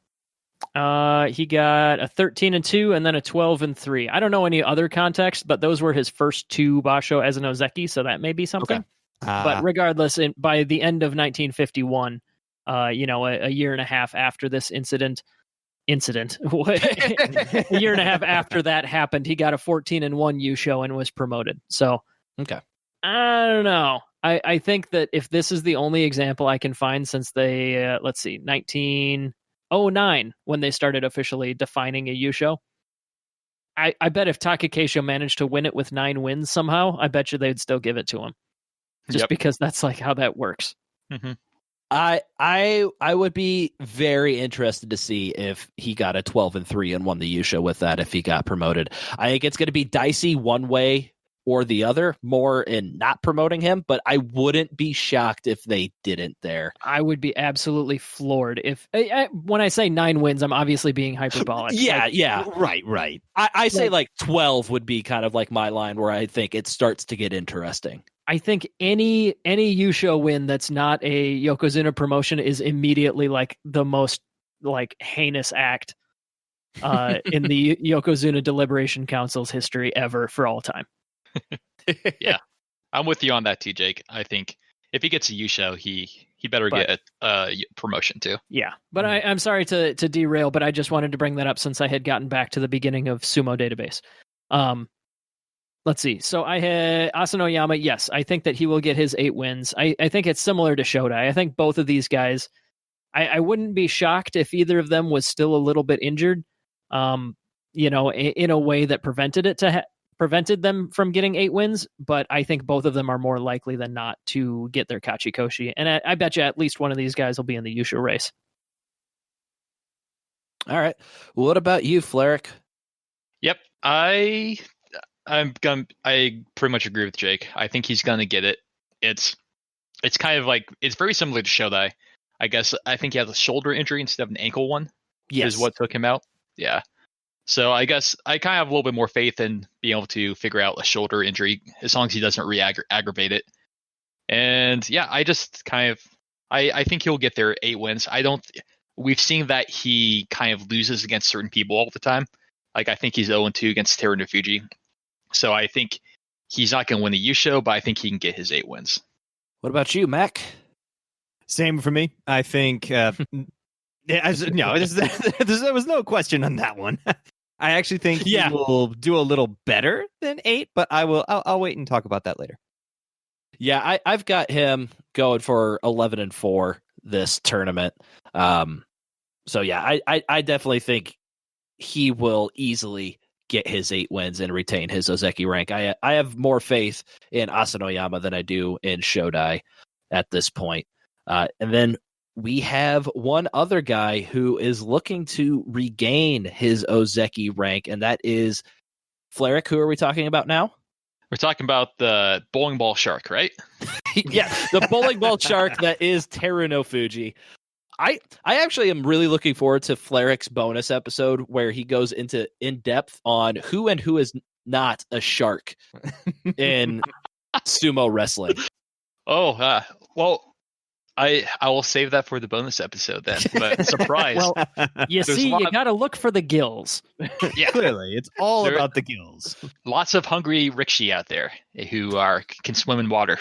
He got a 13-2 and then a 12-3. I don't know any other context, but those were his first 2 Basho as an Ozeki, so that may be something. Okay. But regardless, by the end of 1951, a year and a half after this incident, a year and a half after that happened, he got a 14-1 Yusho and was promoted. So, okay, I don't know. I think that if this is the only example I can find since they, 1909, when they started officially defining a Yusho, I bet if Takakeisho managed to win it with 9 wins somehow, I bet you they'd still give it to him. Just because that's like how that works. Mm-hmm. I would be very interested to see if he got a 12-3 and won the Yusho with that, if he got promoted. I think it's going to be dicey one way or the other, more in not promoting him, but I wouldn't be shocked if they didn't there. I would be absolutely floored if, when I say 9 wins, I'm obviously being hyperbolic. Yeah. Right. I say like 12 would be kind of like my line where I think it starts to get interesting. I think any Yusho win that's not a Yokozuna promotion is immediately like the most like heinous act in the Yokozuna Deliberation Council's history ever for all time. Yeah, I'm with you on that too, Jake. I think if he gets a Yusho, he better get a promotion too. Yeah, but I'm sorry to derail, but I just wanted to bring that up since I had gotten back to the beginning of Sumo Database. Let's see. So I had Asanoyama. Yes, I think that he will get his 8 wins. I think it's similar to Shodai. I think both of these guys, I wouldn't be shocked if either of them was still a little bit injured, in a way that prevented them from getting 8 wins. But I think both of them are more likely than not to get their Kachikoshi. And I bet you at least one of these guys will be in the Yusho race. All right. Well, what about you, Fleric? Yep. I pretty much agree with Jake. I think he's gonna get it. It's kind of like, it's very similar to Shodai. I guess I think he has a shoulder injury instead of an ankle one. Yes. Is what took him out. Yeah. So I guess I kind of have a little bit more faith in being able to figure out a shoulder injury as long as he doesn't aggravate it. And yeah, I just kind of I think he'll get there 8 wins. We've seen that he kind of loses against certain people all the time. Like I think he's 0-2 against Terunofuji. So I think he's not going to win the Yusho, but I think he can get his 8 wins. What about you, Mac? Same for me. I think there was no question on that one. I actually think he will do a little better than 8, but I'll wait and talk about that later. Yeah, I've got him going for 11-4 this tournament. So yeah, I definitely think he will easily get his 8 wins and retain his Ozeki rank. I have more faith in Asanoyama than I do in Shodai at this point. And then we have one other guy who is looking to regain his Ozeki rank, and that is Fleric. Who are we talking about now? We're talking about the bowling ball shark, right? Yeah, the bowling ball shark that is Terunofuji. I actually am really looking forward to Fleric's bonus episode where he goes into in depth on who and who is not a shark in sumo wrestling. Oh, well, I will save that for the bonus episode then. But surprise! Well, you got to look for the gills. Yeah, clearly, it's all about the gills. Lots of hungry rickshi out there who can swim in water.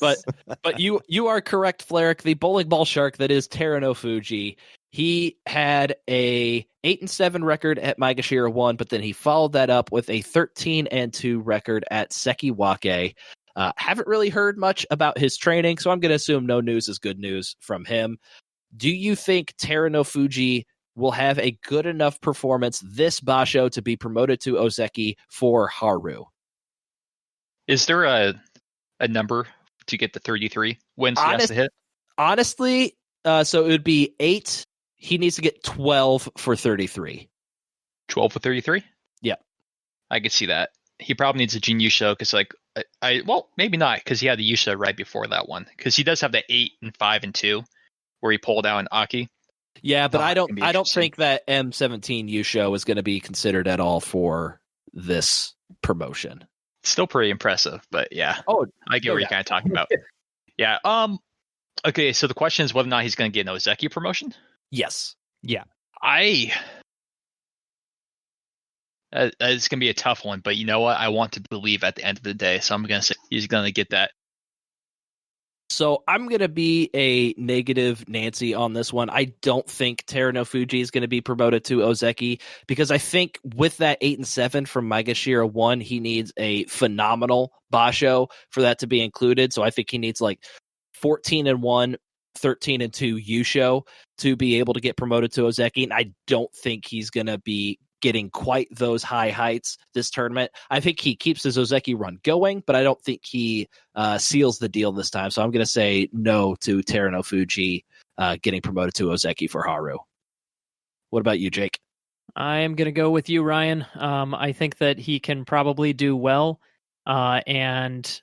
but you are correct, Fleric. The bowling ball shark that is Terunofuji. He had a 8-7 record at Maegashira 1, but then he followed that up with a 13-2 record at Sekiwake. Haven't really heard much about his training, so I'm going to assume no news is good news from him. Do you think Terunofuji will have a good enough performance this Basho to be promoted to Ozeki for Haru? Is there a number to get the 33 wins he has to hit? Honestly, so it would be 8. He needs to get 12 for 33. 12 for 33? Yeah. I could see that. He probably needs a Jin Yusho because, well, maybe not because he had the Yusho right before that one. Because he does have the 8-5-2 where he pulled out an Aki. Yeah, but I don't think that M17 Yusho is going to be considered at all for this promotion. still pretty impressive. But yeah, I get what you're kind of talking about. Yeah. Okay, so the question is whether or not he's going to get an Ozeki promotion. Yes. Yeah. It's going to be a tough one, but you know what? I want to believe at the end of the day, so I'm going to say he's going to get that. So I'm going to be a negative Nancy on this one. I don't think Teruno Fuji is going to be promoted to Ozeki because I think with that 8-7 from Maegashira 1, he needs a phenomenal basho for that to be included. So I think he needs like 14-1, 13-2 Yusho to be able to get promoted to Ozeki. And I don't think he's going to be getting quite those high heights this tournament. I think he keeps his Ozeki run going, but I don't think he seals the deal this time. So I'm going to say no to Teruno Fuji getting promoted to Ozeki for Haru. What about you, Jake? I am going to go with you, Ryan. I think that he can probably do well. I don't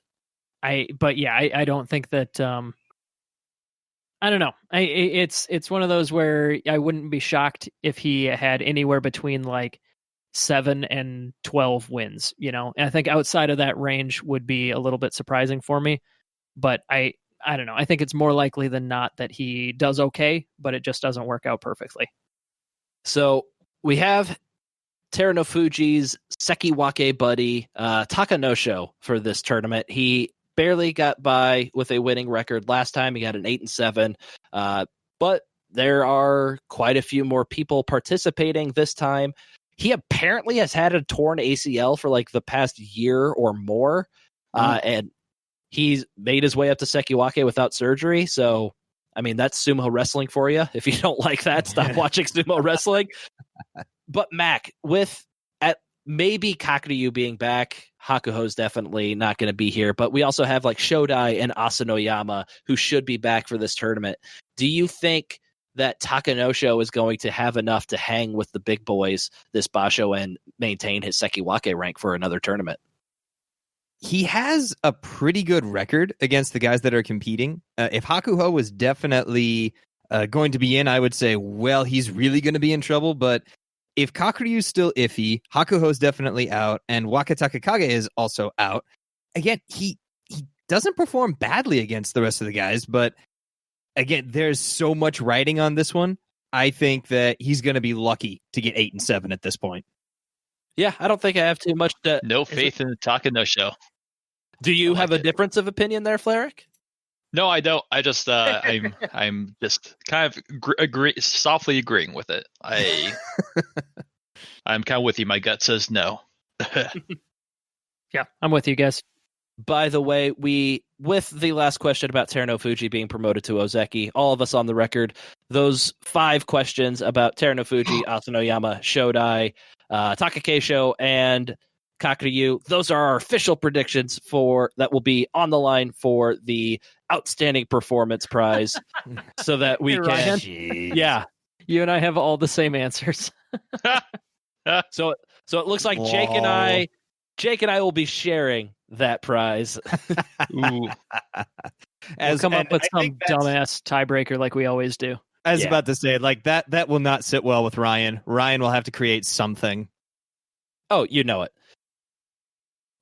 think that, I don't know. It's one of those where I wouldn't be shocked if he had anywhere between like 7 and 12 wins, you know. And I think outside of that range would be a little bit surprising for me. But I don't know. I think it's more likely than not that he does okay, but it just doesn't work out perfectly. So we have Teruno Fuji's Sekiwake buddy, Takanosho, for this tournament. He barely got by with a winning record last time. He got an 8-7, but there are quite a few more people participating this time. He apparently has had a torn ACL for like the past year or more, and he's made his way up to Sekiwake without surgery. So, I mean, that's sumo wrestling for you. If you don't like that, stop watching sumo wrestling. But Mac, with maybe Kakuryu being back, Hakuho's definitely not going to be here, but we also have like Shodai and Asanoyama who should be back for this tournament. Do you think that Takanosho is going to have enough to hang with the big boys this basho and maintain his Sekiwake rank for another tournament? He has a pretty good record against the guys that are competing. If Hakuho was definitely going to be in, I would say, well, he's really going to be in trouble, but if Kakuryu's still iffy, Hakuho's definitely out, and Wakataka Kage is also out. Again, he doesn't perform badly against the rest of the guys, but again, there's so much riding on this one. I think that he's going to be lucky to get 8-7 at this point. Yeah, I don't think I have too much to... No faith in the Takanosho. Do you have a difference of opinion there, Fleric? No, I don't. I just I'm just kind of softly agreeing with it. I'm kind of with you. My gut says no. Yeah, I'm with you guys. By the way, with the last question about Teruno Fuji being promoted to Ozeki, all of us on the record, those 5 questions about Teruno Fuji, Asanoyama, Shodai, Takakeisho, and Kakuryu, those are our official predictions that will be on the line for the Outstanding Performance Prize, so that we can. Yeah, you and I have all the same answers. So it looks like Jake and I will be sharing that prize. Ooh. We'll come up with some dumbass tiebreaker like we always do. I was about to say, like that will not sit well with Ryan. Ryan will have to create something. Oh, you know it.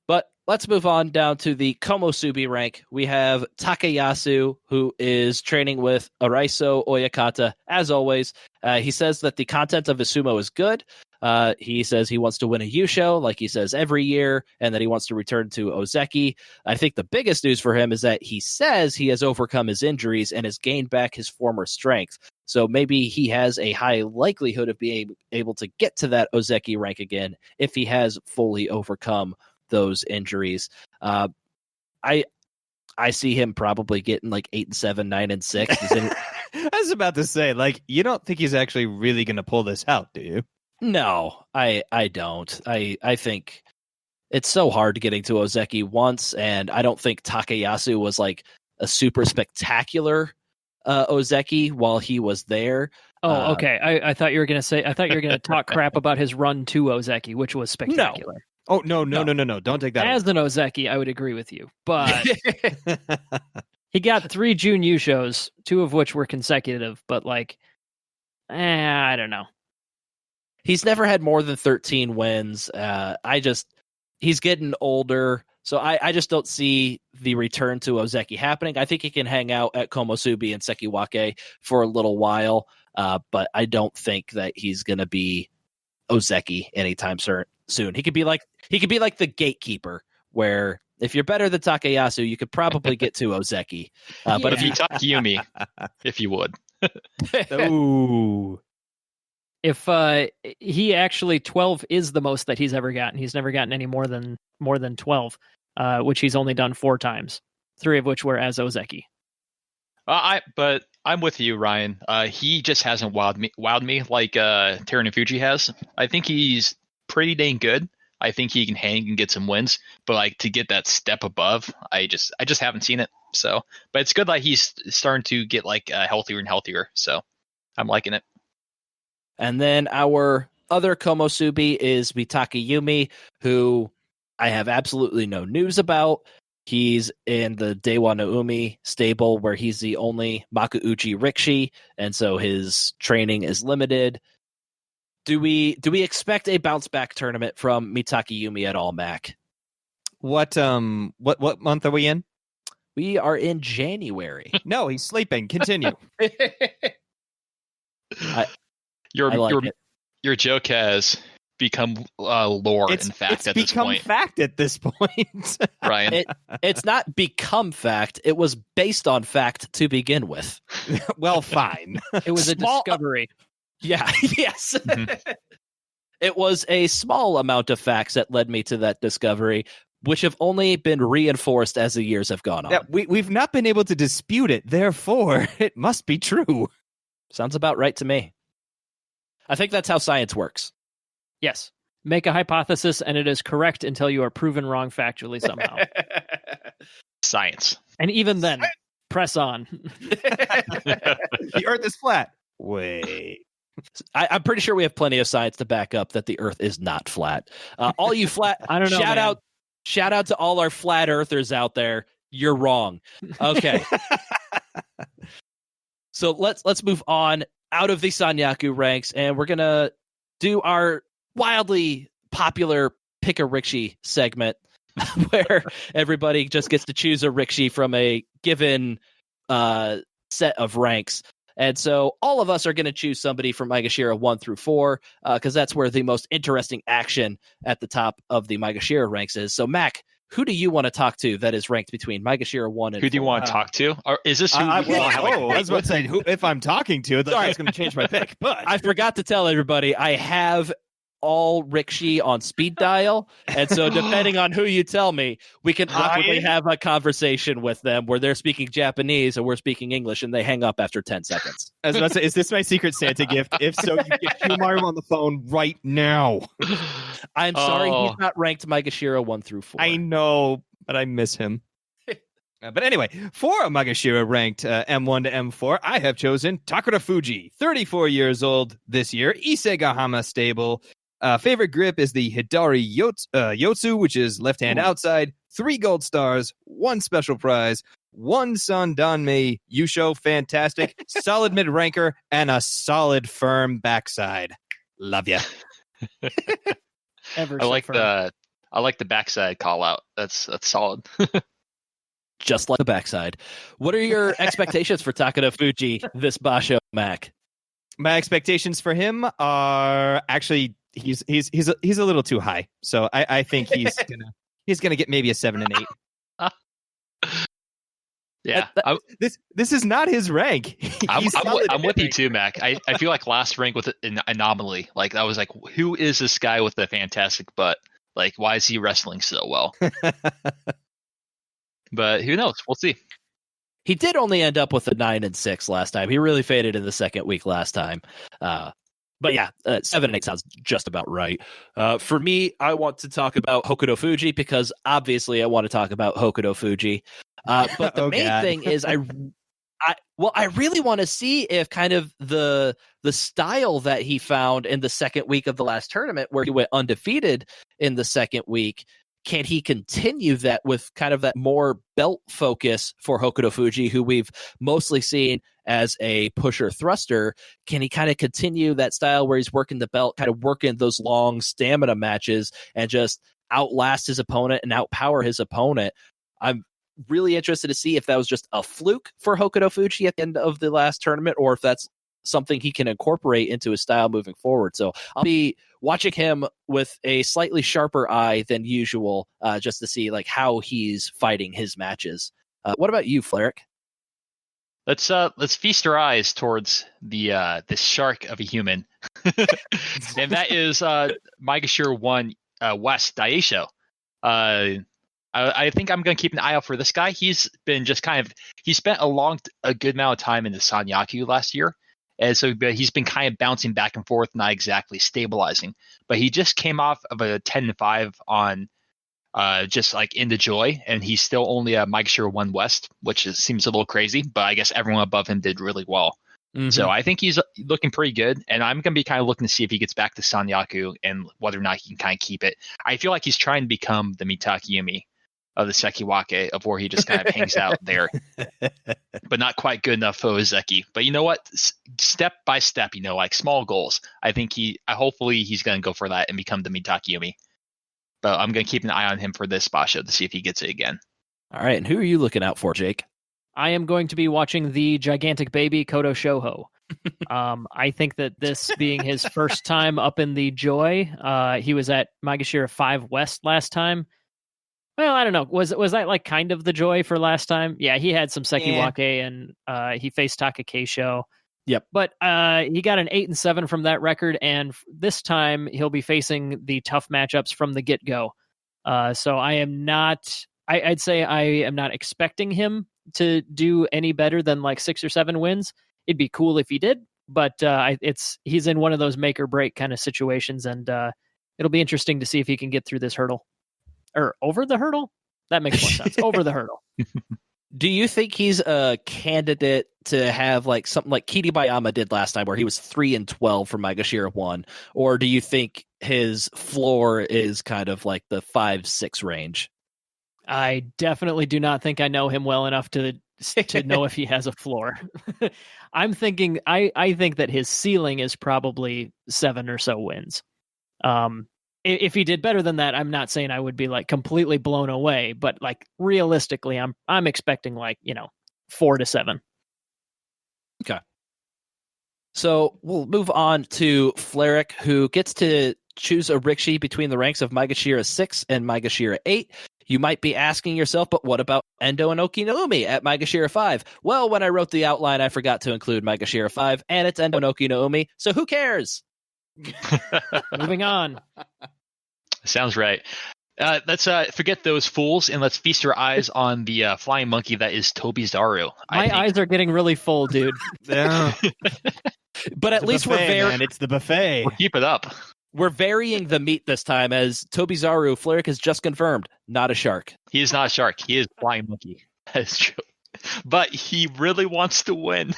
But let's move on down to the Komosubi rank. We have Takayasu, who is training with Araiso Oyakata, as always. He says that the content of his sumo is good. He says he wants to win a Yusho, like he says every year, and that he wants to return to Ozeki. I think the biggest news for him is that he says he has overcome his injuries and has gained back his former strength. So maybe he has a high likelihood of being able to get to that Ozeki rank again if he has fully overcome those injuries. I see him probably getting like 8-7, 9-6. I was about to say, like, you don't think he's actually really going to pull this out, do you? No, I don't. I think it's so hard getting to Ozeki once, and I don't think Takayasu was like a super spectacular Ozeki while he was there. Oh, okay. I thought you were going to talk crap about his run to Ozeki, which was spectacular. No. Oh, no. Don't take that. As an Ozeki, I would agree with you. But he got 3 June Yushos, 2 of which were consecutive. But like, I don't know. He's never had more than 13 wins. He's getting older. So I just don't see the return to Ozeki happening. I think he can hang out at Komosubi and Sekiwake for a little while, but I don't think that he's going to be Ozeki anytime soon. He could be like the gatekeeper, where if you're better than Takayasu, you could probably get to Ozeki. But if you Takayumi, if you would. Ooh. If he actually 12 is the most that he's ever gotten. He's never gotten any more than 12, which he's only done 4 times, 3 of which were as Ozeki. But I'm with you, Ryan. He just hasn't wowed me like Terunofuji has. I think he's pretty dang good. I think he can hang and get some wins, but like to get that step above, I just haven't seen it. So, but it's good that he's starting to get like healthier and healthier. So, I'm liking it. And then our other Komosubi is Mitaka Yumi, who I have absolutely no news about. He's in the Dewa no Umi stable, where he's the only Makuuchi Rikishi, and so his training is limited. Do we expect a bounce back tournament from Mitaka Yumi at all, Mac? What month are we in? We are in January. No, he's sleeping. Continue. Your joke has become lore. It's at this become point. fact at this point. Ryan. It's not become fact. It was based on fact to begin with. Well, fine. It was a discovery. Yeah. Yes. Mhm. It was a small amount of facts that led me to that discovery, which have only been reinforced as the years have gone on. Yeah, we've not been able to dispute it. Therefore, it must be true. Sounds about right to me. I think that's how science works. Yes. Make a hypothesis, and it is correct until you are proven wrong factually somehow. Science. And even then, press on. The Earth is flat. Wait. I'm pretty sure we have plenty of science to back up that the Earth is not flat. All you flat, I don't know. Shout out to all our flat earthers out there. You're wrong. Okay. So let's move on out of the Sanyaku ranks, and we're gonna do our wildly popular Pick a Rikishi segment, where everybody just gets to choose a Rikishi from a given set of ranks. And so all of us are going to choose somebody from Maegashira 1 through 4, because that's where the most interesting action at the top of the Maegashira ranks is. So, Mac, who do you want to talk to that is ranked between Maegashira 1 and 4? Who do you want to talk to? Or is this who? I was about to say, if I'm talking to, that's going to change my pick. But I forgot to tell everybody, I have all Rikishi on speed dial, and so depending on who you tell me, we can awkwardly have a conversation with them where they're speaking Japanese and we're speaking English, and they hang up after 10 seconds. I was about to say, is this my secret Santa gift? If so, you get Kumaru on the phone right now. I'm sorry, he's not ranked Maegashira 1 through 4. I know, but I miss him. But anyway, for a Maegashira ranked M1 to M4, I have chosen Takara Fuji, 34 years old this year, Isegahama stable. Favorite grip is the Hidari Yotsu, which is left hand outside, 3 gold stars, 1 special prize, 1 Sandanmei Yusho, fantastic, solid mid ranker, and a solid firm backside. Love ya. I like the backside call out. That's solid. Just like the backside. What are your expectations for Takara Fuji this Basho, Mac? My expectations for him are actually he's a little too high. So I think he's gonna get maybe a 7 and 8. Yeah, this is not his rank. I'm with you too, Mac. I feel like last rank with an anomaly. Like I was like, who is this guy with the fantastic butt? Like, why is he wrestling so well? But who knows? We'll see. He did only end up with a 9 and 6 last time. He really faded in the second week last time. But yeah, 7 and 8 sounds just about right. For me, I want to talk about Hokuto Fuji because obviously I want to talk about Hokuto Fuji. But the main thing is I really want to see if kind of the style that he found in the second week of the last tournament where he went undefeated in the second week, can he continue that with kind of that more belt focus for Hokuto Fuji, who we've mostly seen as a pusher thruster? Can he kind of continue that style where he's working the belt, kind of working those long stamina matches and just outlast his opponent and outpower his opponent. I'm really interested to see if that was just a fluke for Hokuto Fuji at the end of the last tournament, or if that's something he can incorporate into his style moving forward. So I'll be watching him with a slightly sharper eye than usual, just to see like how he's fighting his matches. What about you, Fleric? Let's feast our eyes towards the this shark of a human, and that is Maegashira 1 West Daisho. I think I'm going to keep an eye out for this guy. He's been just he spent a good amount of time in the Sanyaku last year. And so he's been kind of bouncing back and forth, not exactly stabilizing. But he just came off of a 10-5 on just like in the Joy, and he's still only a Maegashira 1 West, which seems a little crazy. But I guess everyone above him did really well. Mm-hmm. So I think he's looking pretty good, and I'm going to be kind of looking to see if he gets back to Sanyaku and whether or not he can kind of keep it. I feel like he's trying to become the Mitakayumi of the Sekiwake, of where he just kind of hangs out there, but not quite good enough for Ozeki. But you know what? Step by step, like small goals. I think hopefully he's going to go for that and become the Mitakayumi. But I'm going to keep an eye on him for this Basho to see if he gets it again. All right. And who are you looking out for, Jake? I am going to be watching the gigantic baby Koto Shoho. I think that this being his first time up in the Joy, he was at Maegashira 5 West last time. Well, I don't know. Was that like kind of the Joy for last time? Yeah, he had some Sekiwake and he faced Takakeisho. Yep. But he got an 8-7 from that record, and this time he'll be facing the tough matchups from the get-go. So I am not. I'd say I am not expecting him to do any better than like 6 or 7 wins. It'd be cool if he did, but he's in one of those make or break kind of situations, and it'll be interesting to see if he can get through this hurdle. Or over the hurdle? That makes more sense. Over the hurdle. Do you think he's a candidate to have like something like Kiribayama did last time, where he was 3-12 for Maegashira 1? Or do you think his floor is kind of like the 5-6 range? I definitely do not think I know him well enough to know if he has a floor. I'm thinking I think that his ceiling is probably 7 or so wins. If he did better than that, I'm not saying I would be like completely blown away, but like realistically, I'm expecting like 4-7. Okay. So we'll move on to Fleric, who gets to choose a Rikishi between the ranks of Maegashira 6 and Maegashira 8. You might be asking yourself, but what about Endo and Okinoumi at Maegashira 5? Well, when I wrote the outline, I forgot to include Maegashira 5, and it's Endo and Okinoumi, so who cares? Moving on. Sounds right. Let's forget those fools and let's feast our eyes on the flying monkey that is Tobizaru. My eyes are getting really full, dude. But at least buffet, man. It's the buffet. We'll keep it up. We're varying the meat this time, as Tobizaru, Fleric has just confirmed, not a shark. He is not a shark. He is a flying monkey. That's true. But he really wants to win.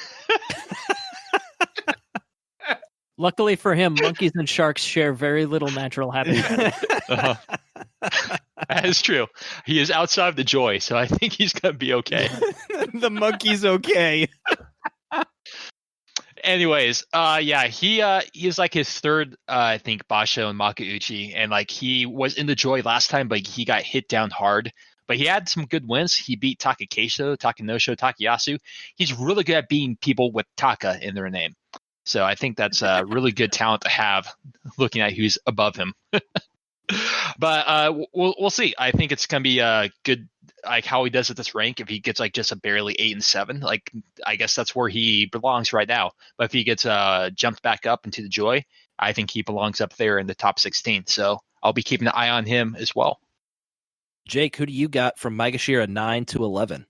Luckily for him, monkeys and sharks share very little natural habitat. That is true. He is outside the Joy, so I think he's going to be okay. The monkey's okay. Anyways, he is like his third, I think, Basho and Makuuchi, and like he was in the Joy last time, but he got hit down hard. But he had some good wins. He beat Takakeisho, Takanosho, Takayasu. He's really good at beating people with Taka in their name. So I think that's a really good talent to have, looking at who's above him. But we'll see. I think it's gonna be good, like how he does at this rank. If he gets like just a barely 8-7, like I guess that's where he belongs right now. But if he gets jumped back up into the Joy, I think he belongs up there in the top 16. So I'll be keeping an eye on him as well. Jake, who do you got from Maegashira 9 to 11?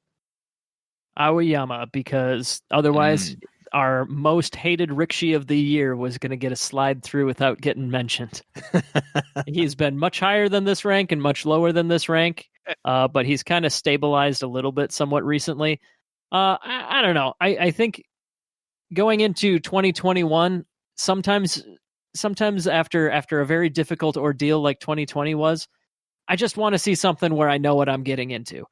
Aoyama, because otherwise our most hated Rikishi of the year was going to get a slide through without getting mentioned. He's been much higher than this rank and much lower than this rank, but he's kind of stabilized a little bit somewhat recently. I don't know. I think going into 2021, sometimes after a very difficult ordeal like 2020 was, I just want to see something where I know what I'm getting into.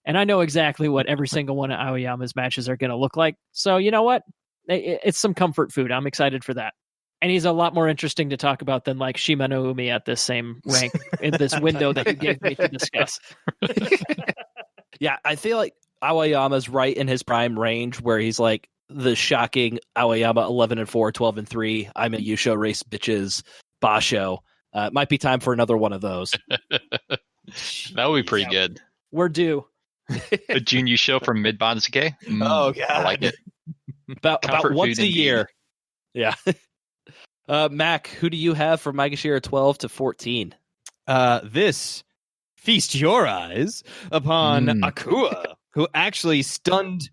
And I know exactly what every single one of Aoyama's matches are going to look like. So you know what? It's some comfort food. I'm excited for that. And he's a lot more interesting to talk about than like Shima no Umi at this same rank in this window that you gave me to discuss. Yeah, I feel like Aoyama's right in his prime range where he's like the shocking Aoyama 11-4, 12-3. I'm a Yusho race bitches Basho. Might be time for another one of those. That would be pretty good. We're due. A Jun Yusho from Mid Bansuke. Oh, God. I like it. About once a indeed. year. Yeah. Mac, who do you have for Maegashira 12 to 14? This feast your eyes upon Akua, who actually stunned,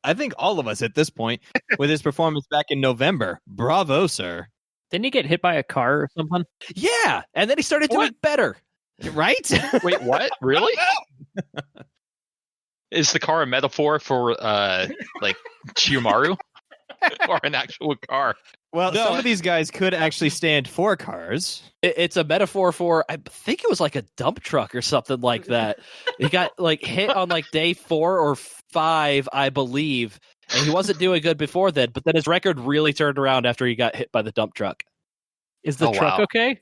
I think, all of us at this point with his performance back in November. Bravo, sir. Didn't he get hit by a car or something? Yeah, and then he started doing better. Right? Wait, what? Really? Is the car a metaphor for like Chiyomaru? Or an actual car? Well, some of these guys could actually stand for cars. It's a metaphor for, I think it was like a dump truck or something like that. He got like hit on like day 4 or 5, I believe, and he wasn't doing good before then. But then his record really turned around after he got hit by the dump truck. Is the truck okay?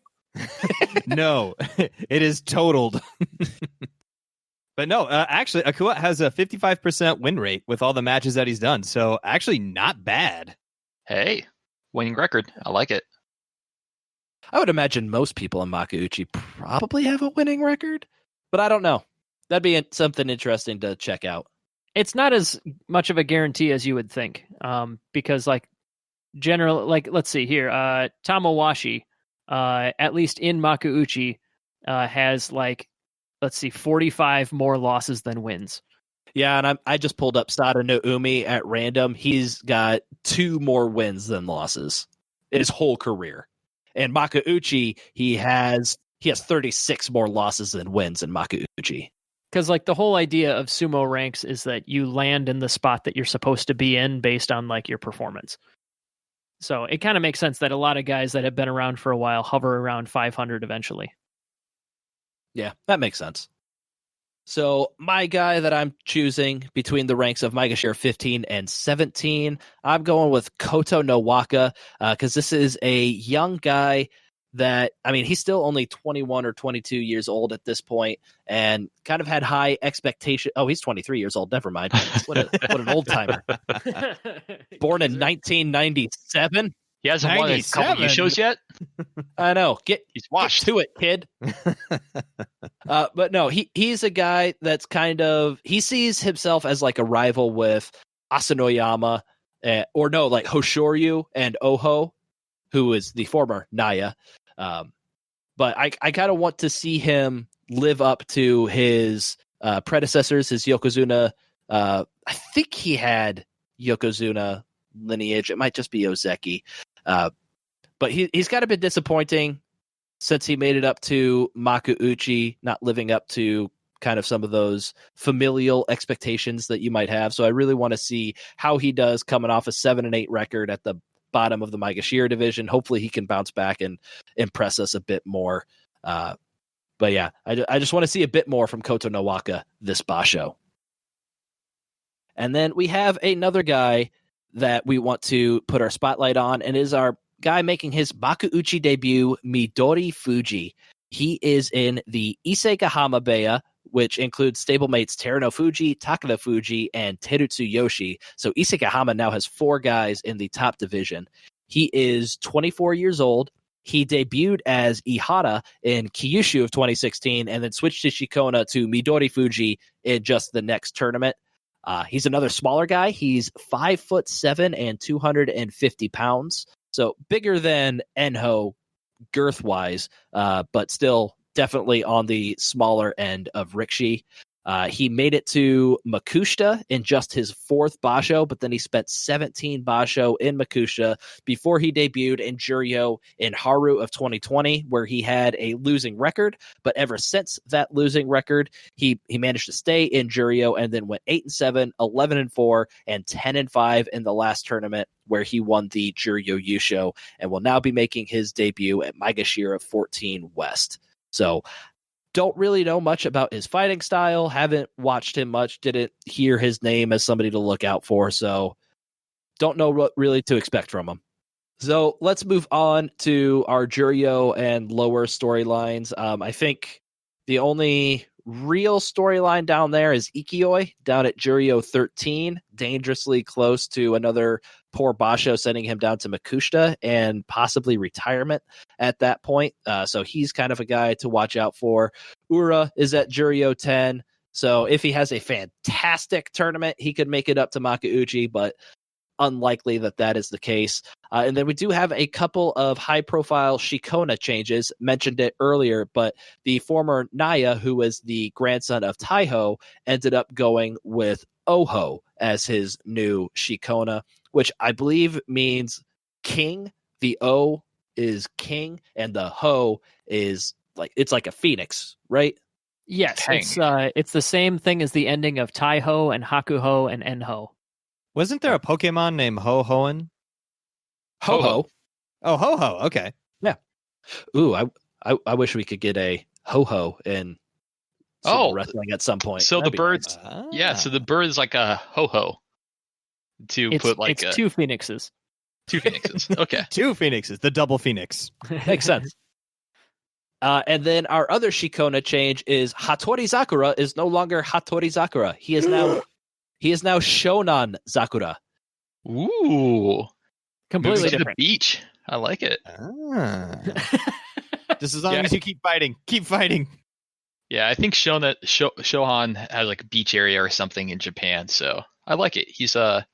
No, it is totaled. But no, actually, Akua has a 55% win rate with all the matches that he's done. So actually not bad. Hey, winning record. I like it. I would imagine most people in Makuuchi probably have a winning record, but I don't know. That'd be something interesting to check out. It's not as much of a guarantee as you would think, because like let's see here, Tamawashi, at least in Makuuchi, has like, let's see, 45 more losses than wins. Yeah, and I just pulled up Sada no Umi at random. He's got 2 more wins than losses in his whole career. And Makuuchi, he has 36 more losses than wins in Makuuchi. Because like the whole idea of sumo ranks is that you land in the spot that you're supposed to be in based on like your performance. So it kind of makes sense that a lot of guys that have been around for a while hover around 500 eventually. Yeah, that makes sense. So my guy that I'm choosing between the ranks of Maegashira 15 and 17, I'm going with Koto Nowaka, because this is a young guy that, I mean, he's still only 21 or 22 years old at this point and kind of had high expectation. Oh, he's 23 years old. Never mind. What an old timer. Born in 1997. He hasn't won a couple of shows yet. I know. He's washed. Get to it, kid. But no, he's a guy that's kind of, he sees himself as like a rival with Asanoyama, like Hoshoryu and Oho, who is the former Naya. But I kind of want to see him live up to his predecessors, his Yokozuna. I think he had Yokozuna lineage. It might just be Ozeki. But he's kind of been disappointing since he made it up to Makuuchi, not living up to kind of some of those familial expectations that you might have. So I really want to see how he does coming off a 7-8 record at the bottom of the Maegashira division. Hopefully he can bounce back and impress us a bit more. But yeah, I just want to see a bit more from Koto Nowaka this Basho. And then we have another guy that we want to put our spotlight on, and is our guy making his Makuuchi debut, Midori Fuji. He is in the Isegahama Beya, which includes stablemates Terano Fuji, Takada Fuji, and Terutsu Yoshi. So Isegahama now has 4 guys in the top division. He is 24 years old. He debuted as Ihara in Kyushu of 2016 and then switched to Shikona to Midori Fuji in just the next tournament. He's another smaller guy. He's 5'7" and 250 pounds. So bigger than Enho girth-wise, but still definitely on the smaller end of Rikishi. He made it to Makushita in just his 4th Basho, but then he spent 17 Basho in Makushita before he debuted in Juryo in Haru of 2020, where he had a losing record. But ever since that losing record, he managed to stay in Juryo and then went 8-7, 11-4, and 10-5 in the last tournament, where he won the Juryo Yusho and will now be making his debut at Maegashira 14 West. So don't really know much about his fighting style, haven't watched him much, didn't hear his name as somebody to look out for, so don't know what really to expect from him. So let's move on to our Juryo and lower storylines. I think the only real storyline down there is Ikioi down at Juryo 13, dangerously close to another poor Basho, sending him down to Makushita and possibly retirement at that point. So he's kind of a guy to watch out for. Ura is at Juryo 10. So if he has a fantastic tournament, he could make it up to Makauchi, but unlikely that is the case. And then we do have a couple of high-profile Shikona changes. Mentioned it earlier, but the former Naya, who was the grandson of Taiho, ended up going with Oho as his new Shikona, which I believe means king. The O is king, and the Ho is it's like a phoenix, right? Yes, Tang. it's the same thing as the ending of Taiho and Hakuho and Enho. Wasn't there a Pokemon named Ho-Hoen? Ho-Ho. Oh, Ho-Ho. Okay. Yeah. Ooh, I wish we could get a Ho-Ho in wrestling at some point. So That'd the be birds, nice. so the bird is like a ho-ho It's two phoenixes. two phoenixes. Okay. Two phoenixes, the double phoenix. Makes sense. And then our other Shikona change is Hattori Sakura is no longer Hattori Sakura. He is now Shonan Sakura. Ooh. Completely Moves to the different. beach. I like it. Just as long as you keep fighting. Keep fighting. Yeah, I think Shohan has like a beach area or something in Japan, so I like it. He's having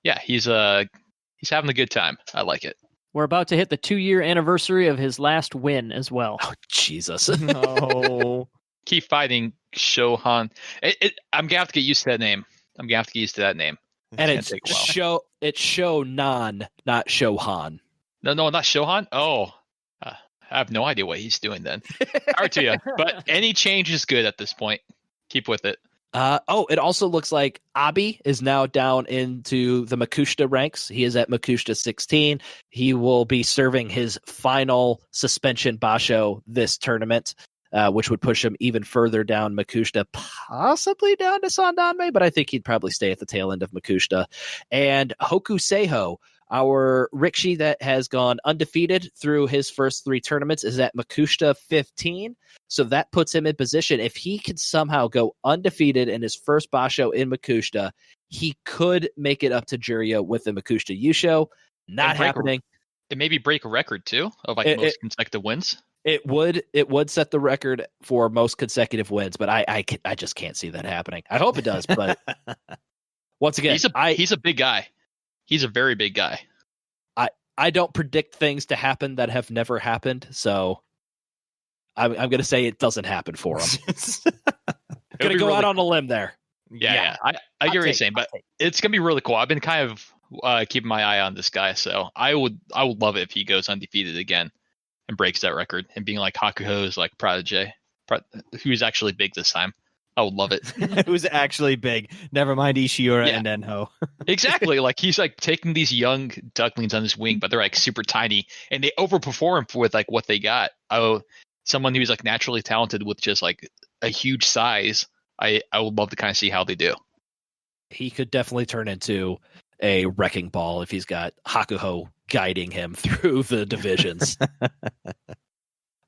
a good time. I like it. We're about to hit the 2-year anniversary of his last win as well. Oh, Jesus. No. Keep fighting, Shohan. I'm gonna have to get used to that name. And It's it's take a while. Shonan, not Shohan. No, not Shohan. Oh, I have no idea what he's doing then. Power to you. But any change is good at this point. Keep with it. It also looks like Abi is now down into the Makushita ranks. He is at Makushita 16. He will be serving his final suspension basho this tournament, which would push him even further down Makushita, possibly down to Sandanme, but I think he'd probably stay at the tail end of Makushita. And Hokuseiho, our Rikshi that has gone undefeated through his first 3 tournaments, is at Makushita 15. So that puts him in position. If he could somehow go undefeated in his first basho in Makushita, he could make it up to Juryo with the Makushita Yusho. Not happening. It maybe break a record too of most consecutive wins. It would set the record for most consecutive wins, but I just can't see that happening. I hope it does, but once again, he's a big guy. He's a very big guy. I don't predict things to happen that have never happened, so I'm going to say it doesn't happen for him. Going to go out on a limb there. Yeah. I get what you're saying, but it's going to be really cool. I've been kind of keeping my eye on this guy, so I would love it if he goes undefeated again and breaks that record and being like Hakuho's like protege, who's actually big this time. I would love it. Who's actually big. Never mind Ishiura and Enho. Exactly. Like he's like taking these young ducklings on his wing, but they're like super tiny and they overperform with like what they got. Oh, someone who's like naturally talented with just like a huge size. I would love to kind of see how they do. He could definitely turn into a wrecking ball if he's got Hakuho guiding him through the divisions.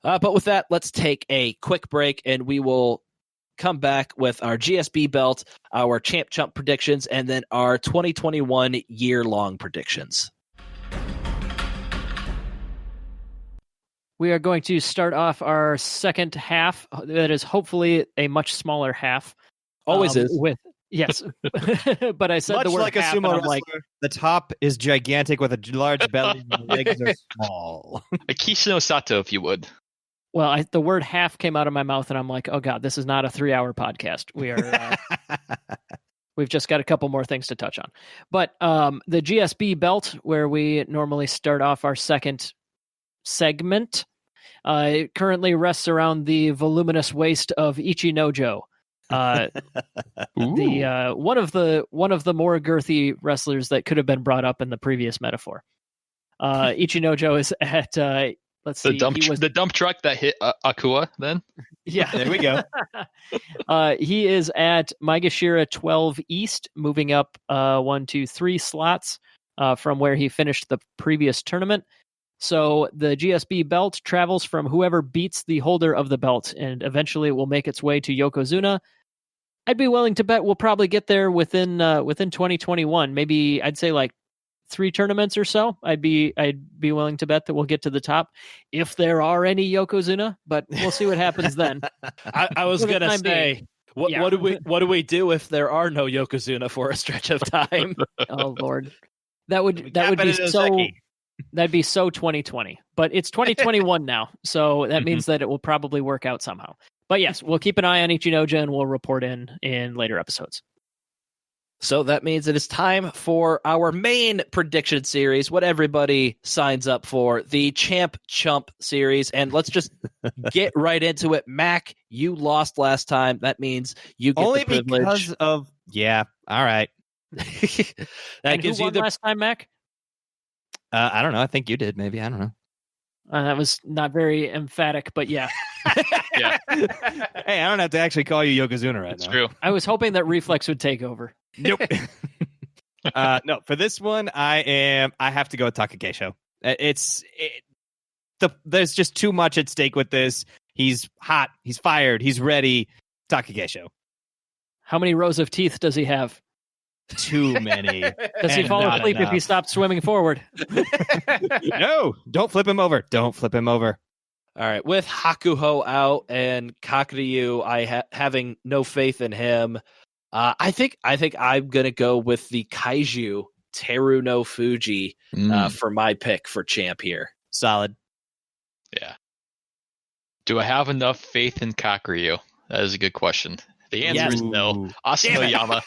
But with that, let's take a quick break and we will come back with our GSB belt, our Champ Chump predictions, and then our 2021 year-long predictions. We are going to start off our second half. That is hopefully a much smaller half. Always is. Yes, but I said much the word like a half, sumo and I'm wrestler, like, the top is gigantic with a large belly, and the legs are small. A Kishino Sato, if you would. well, the word half came out of my mouth, and I'm like, oh god, this is not a 3-hour podcast. We are. We've just got a couple more things to touch on, but the GSB belt, where we normally start off our second segment, it currently rests around the voluminous waist of Ichinojo. The one of the more girthy wrestlers that could have been brought up in the previous metaphor. Ichinojo is at let's see, the dump truck that hit Akua. Then yeah, There we go. he is at Maegashira 12 East, moving up 1, 2, 3 slots from where he finished the previous tournament. So the GSB belt travels from whoever beats the holder of the belt, and eventually it will make its way to Yokozuna. I'd be willing to bet we'll probably get there within 2021. Maybe I'd say like 3 tournaments or so. I'd be willing to bet that we'll get to the top if there are any Yokozuna, but we'll see what happens then. I was gonna say, what do we do if there are no Yokozuna for a stretch of time? Oh Lord, that would be so. That'd be so 2020, but it's 2021 now, so that means that it will probably work out somehow. But yes, we'll keep an eye on Ichinoja and we'll report in later episodes. So that means it is time for our main prediction series, what everybody signs up for, the Champ Chump series. And let's just get right into it. Mac, you lost last time. That means you get only the privilege. Because of all right. And who won last time, Mac? I don't know. I think you did. Maybe I don't know. That was not very emphatic, but yeah. Yeah. Hey, I don't have to actually call you Yokozuna right That's now. true. I was hoping that Reflex would take over. Nope. No, for this one, I have to go with Takagesho. There's just too much at stake with this. He's hot. He's fired. He's ready. Takagesho. How many rows of teeth does he have? Too many. Does he fall asleep if he stops swimming forward? No, don't flip him over. Don't flip him over. All right, with Hakuho out and Kakuryu, having no faith in him, I think I'm gonna go with the Kaiju Teru no Fuji for my pick for champ here. Solid. Yeah. Do I have enough faith in Kakuryu? That is a good question. The answer is no. Asanoyama.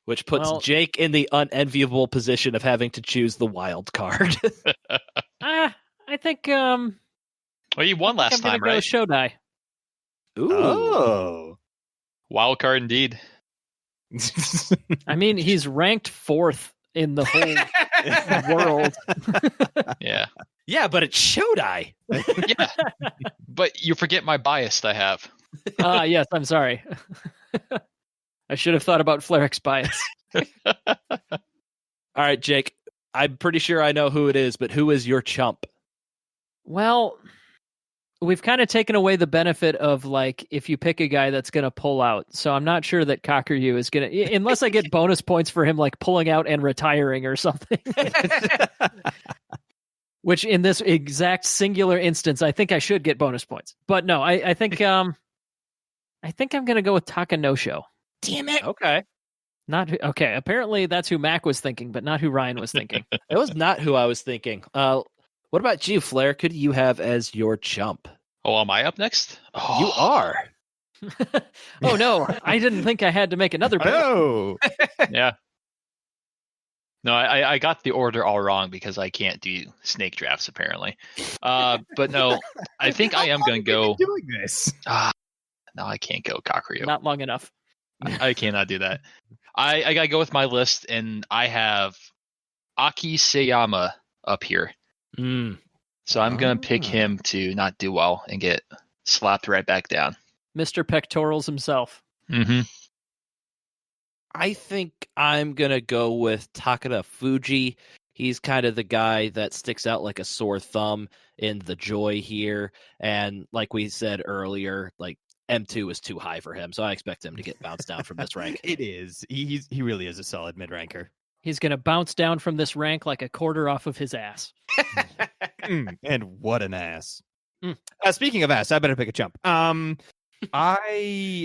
Which puts Jake in the unenviable position of having to choose the wild card. I think. Well, you won last time, right? Shodai. Ooh. Oh. Wild card indeed. I mean, he's ranked 4th in the whole world. Yeah. Yeah, but it's Shodai. Yeah. But you forget my bias I have. Yes, I'm sorry. I should have thought about Fleric's bias. All right, Jake. I'm pretty sure I know who it is, but who is your chump? Well, we've kind of taken away the benefit of, like, if you pick a guy that's going to pull out. So I'm not sure that Kakuryu is going to, unless I get bonus points for him, like, pulling out and retiring or something. Which, in this exact singular instance, I think I should get bonus points. But no, I think I'm going to go with Takanosho. Damn it. Okay. Okay. Apparently that's who Mac was thinking, but not who Ryan was thinking. It was not who I was thinking. What about you, Flair? Could you have as your chump? Oh, am I up next? Oh. You are. Oh no, I didn't think I had to make another pick. Oh. Yeah. No, I got the order all wrong because I can't do snake drafts apparently. But no, I think I am going to go. Doing this. No, I can't go Kakuryu. Not long enough. I cannot do that. I got to go with my list, and I have Aki Seyama up here. So I'm going to pick him to not do well and get slapped right back down. Mr. Pectorals himself. Mm-hmm. I think I'm going to go with Takada Fuji. He's kind of the guy that sticks out like a sore thumb in the joy here. And like we said earlier, like M2 is too high for him. So I expect him to get bounced down from this rank. It is. He really is a solid mid-ranker. He's going to bounce down from this rank like a quarter off of his ass. And what an ass. Speaking of ass, I better pick a chump. I'm going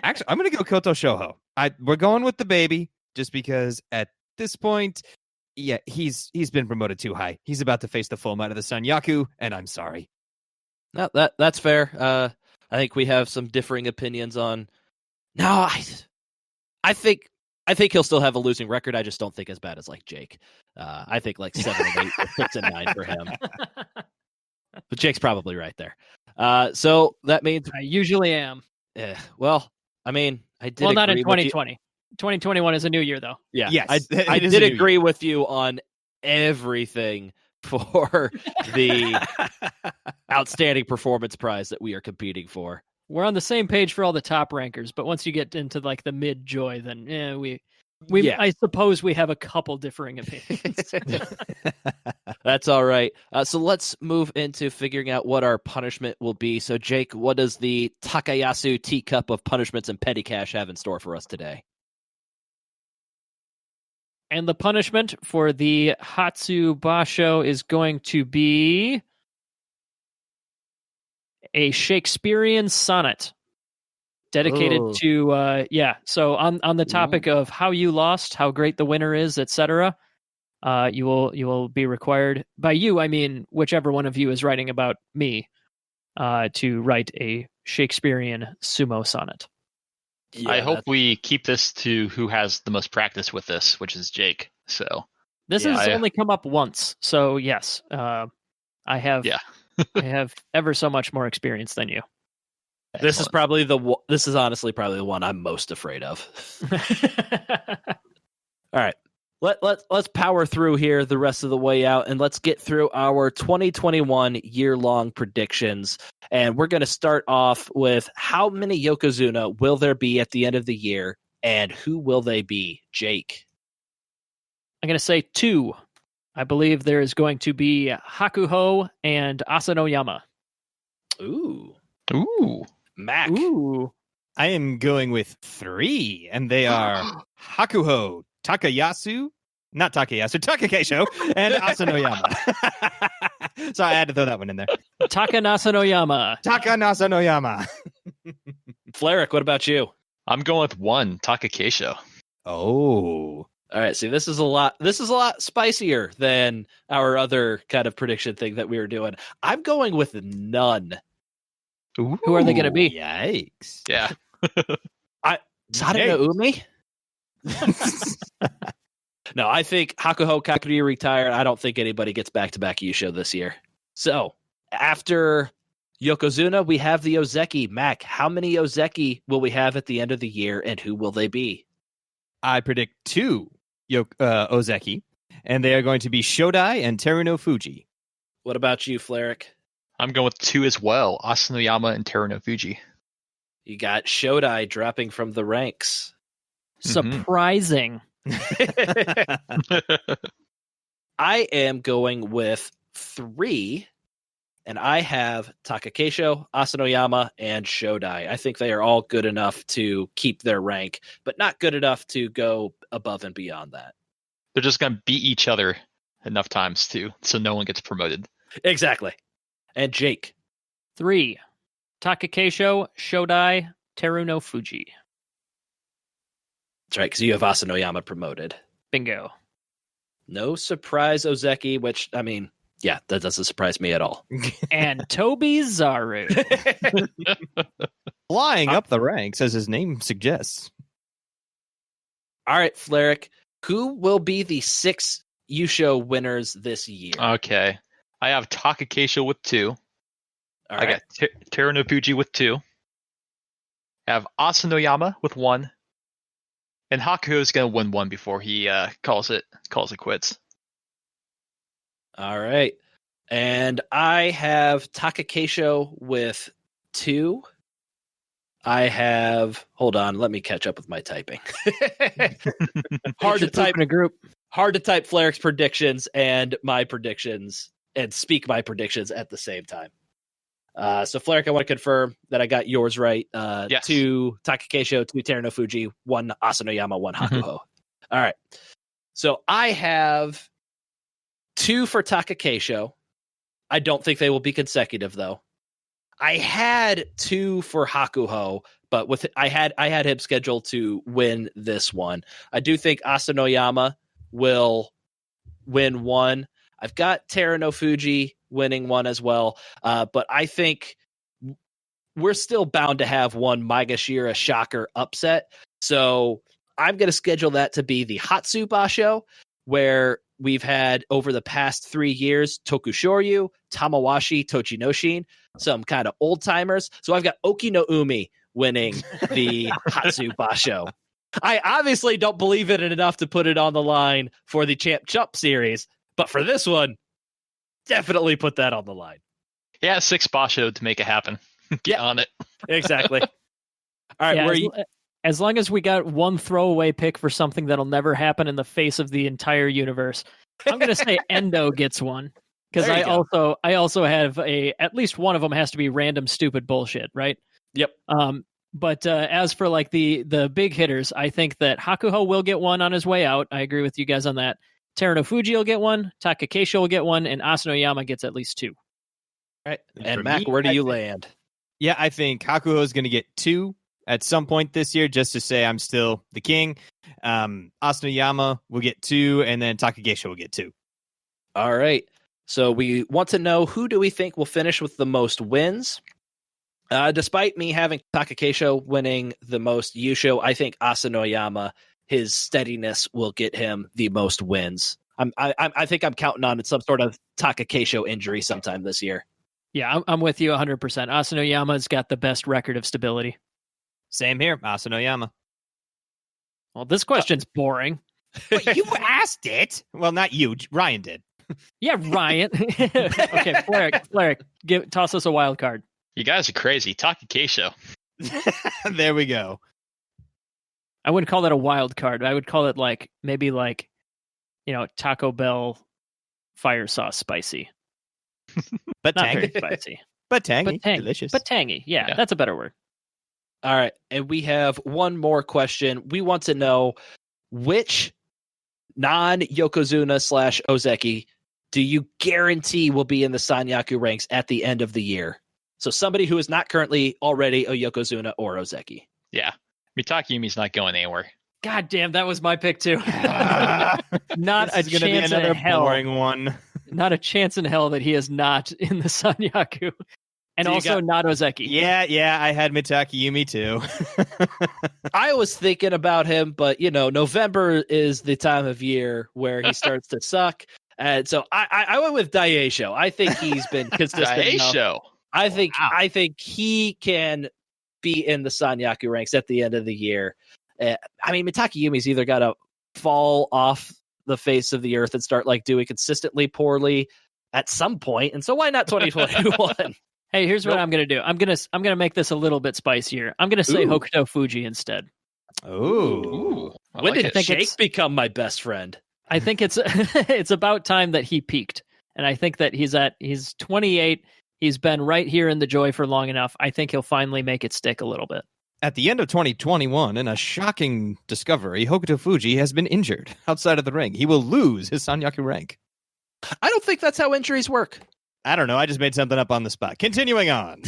to go Koto Shoho. We're going with the baby just because at this point, yeah, he's been promoted too high. He's about to face the full might of the sun Yaku, and I'm sorry. No, that's fair. I think we have some differing opinions on. No, I think he'll still have a losing record. I just don't think as bad as like Jake. I think like 7 and 8, or 6 and 9 for him. But Jake's probably right there. So that means I usually am. Well, I mean, I did. Well, not in 2020. 2021 is a new year, though. Yeah, yes, I did agree with you on everything for the outstanding performance prize that we are competing for. We're on the same page for all the top rankers, but once you get into like the mid joy, then we I suppose we have a couple differing opinions. That's all right. So let's move into figuring out what our punishment will be. So, Jake, what does the Takayasu teacup of punishments and petty cash have in store for us today? And the punishment for the Hatsu Basho is going to be a Shakespearean sonnet dedicated to So on the topic of how you lost, how great the winner is, etc. You will be required, by you I mean whichever one of you is writing about me, to write a Shakespearean sumo sonnet. Yeah, I hope we keep this to who has the most practice with this, which is Jake. So this has only come up once. So yes, I have. Yeah. I have ever so much more experience than you. This is honestly probably the one I'm most afraid of. All right. Let's power through here the rest of the way out, and let's get through our 2021 year-long predictions. And we're going to start off with how many Yokozuna will there be at the end of the year, and who will they be? Jake. I'm going to say 2. I believe there is going to be Hakuho and Asanoyama. Ooh. Mac. Ooh. I am going with 3, and they are Hakuho, Takekisho, and Asanoyama. So I had to throw that one in there. Takanasanoyama. Flerick, what about you? I'm going with 1, Takekisho. Oh. All right, see, this is a lot spicier than our other kind of prediction thing that we were doing. I'm going with none. Ooh, who are they going to be? Yikes. Yeah. Sadano Umi? No, I think Hakuho Kakuri retired. I don't think anybody gets back-to-back Yusho this year. So, after Yokozuna, we have the Ozeki. Mac, how many Ozeki will we have at the end of the year, and who will they be? I predict 2 Ozeki, and they are going to be Shodai and Teruno Fuji. What about you, Flerick? I'm going with 2 as well, Asanoyama and Teruno Fuji. You got Shodai dropping from the ranks. Surprising. I am going with 3, and I have Takekisho, Asanoyama, and Shodai. I think they are all good enough to keep their rank, but not good enough to go above and beyond that. They're just going to beat each other enough times, too, so no one gets promoted. Exactly. And Jake? 3, Takekisho, Shodai, Teruno Fuji. That's right, because you have Asanoyama promoted. Bingo. No surprise, Ozeki, which, I mean, yeah, that doesn't surprise me at all. And Toby Zaru. Flying up the ranks, as his name suggests. All right, Flerick, who will be the 6 Yusho winners this year? Okay. I have Takekisho with 2. All I right. got Teruno Fuji with 2. I have Asanoyama with 1. And Hakuho is going to win 1 before he calls it quits. All right. And I have Takekisho with 2. I have... Hold on. Let me catch up with my typing. Hard to type in a group. Hard to type Flerick's predictions and my predictions and speak my predictions at the same time. So Flerick, I want to confirm that I got yours right. Yes. 2 Takekisho, 2 Teruno Fuji, 1 Asanoyama, 1 Hakuho. All right. So I have 2 for Takekisho. I don't think they will be consecutive, though. I had 2 for Hakuho, but I had him scheduled to win this one. I do think Asanoyama will win 1. I've got Teruno Fuji winning 1 as well, but I think we're still bound to have one Maegashira shocker upset. So I'm going to schedule that to be the Hatsu Basho, where we've had over the past 3 years Tokushoryu, Tamawashi, Tochinoshin, some kind of old timers. So I've got Okinoumi winning the Hatsu Basho. I obviously don't believe in it enough to put it on the line for the Champ Chump series, but for this one, definitely put that on the line. Yeah, 6 Basho to make it happen. Get on it. Exactly. All right, as long as we got one throwaway pick for something that'll never happen in the face of the entire universe, I'm going to say Endo gets one. Because I also have at least one of them has to be random stupid bullshit, right? Yep. But as for like the big hitters, I think that Hakuho will get one on his way out. I agree with you guys on that. Terunofuji will get one, Takakeisho will get one, and Asanoyama gets at least 2. All right. And Mac, where do you land? Yeah, I think Hakuho is going to get 2 at some point this year, just to say I'm still the king. Asanoyama will get 2, and then Takakeisho will get 2. All right. So we want to know, who do we think will finish with the most wins? Despite me having Takakeisho winning the most Yusho, I think Asanoyama, his steadiness will get him the most wins. I think I'm counting on some sort of Takakeisho injury sometime this year. Yeah, I'm with you 100%. Asanoyama's got the best record of stability. Same here, Asanoyama. Well, this question's boring. But you asked it. Well, not you. Ryan did. Yeah, Ryan. Okay, Fleric, toss us a wild card. You guys are crazy. Takakeisho. There we go. I wouldn't call that a wild card. I would call it maybe Taco Bell fire sauce spicy. But Not tangy. very spicy. But tangy. But tangy. Delicious. But tangy. Yeah, that's a better word. All right. And we have one more question. We want to know, which non-Yokozuna / Ozeki do you guarantee will be in the Sanyaku ranks at the end of the year? So somebody who is not currently already a Yokozuna or Ozeki. Yeah. Mitakeyumi's not going anywhere. God damn, that was my pick too. Not a chance in hell. Boring one. Not a chance in hell that he is not in the Sanyaku. And also not Ozeki. Yeah, I had Mitakeyumi too. I was thinking about him, but November is the time of year where he starts to suck. And so I went with Daieisho. I think he's been consistent. Daieisho. I think he can be in the Sanyaku ranks at the end of the year. Mitakeyumi's either got to fall off the face of the earth and start doing consistently poorly at some point. And so why not 2021? Hey, here's what I'm going to do. I'm going to make this a little bit spicier. I'm going to say Hokuto Fuji instead. Ooh. When did Jake become my best friend? I think it's it's about time that he peaked. And I think that he's 28. He's been right here in the Joy for long enough. I think he'll finally make it stick a little bit. At the end of 2021, in a shocking discovery, Hokuto Fuji has been injured outside of the ring. He will lose his Sanyaku rank. I don't think that's how injuries work. I don't know. I just made something up on the spot. Continuing on.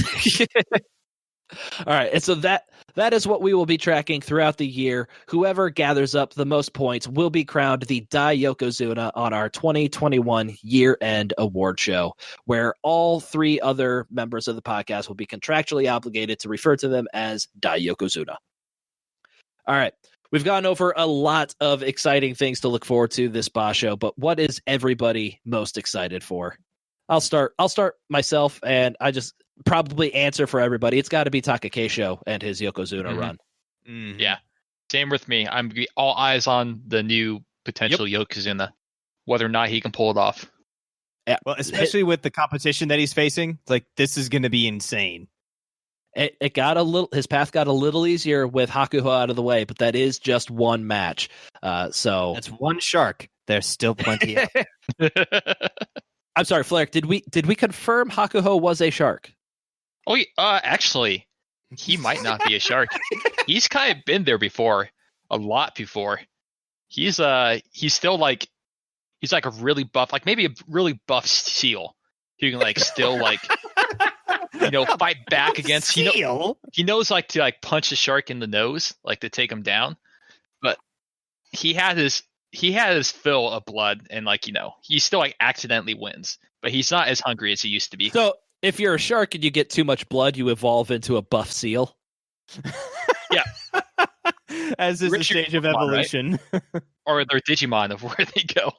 All right. And so that is what we will be tracking throughout the year. Whoever gathers up the most points will be crowned the Dai Yokozuna on our 2021 year-end award show, where all 3 other members of the podcast will be contractually obligated to refer to them as Dai Yokozuna. All right. We've gone over a lot of exciting things to look forward to this Basho, but what is everybody most excited for? I'll start myself, and I just probably answer for everybody. It's got to be Takakeisho and his Yokozuna run. Mm-hmm. Yeah, same with me. I'm all eyes on the new potential Yokozuna, whether or not he can pull it off. Yeah, well, especially with the competition that he's facing, this is going to be insane. It got his path got a little easier with Hakuho out of the way, but that is just one match. So that's one shark. There's still plenty of. I'm sorry, Flair. Did we confirm Hakuho was a shark? Oh, actually, he might not be a shark. He's kind of been there before, a lot before. He's still he's a really buff, maybe a really buff seal who can still fight back against. Seal? He knows to punch a shark in the nose, to take him down. But he had his fill of blood, and he still accidentally wins, but he's not as hungry as he used to be. So if you're a shark and you get too much blood, you evolve into a buff seal. Yeah, as is the stage of evolution, right? Or their Digimon of where they go.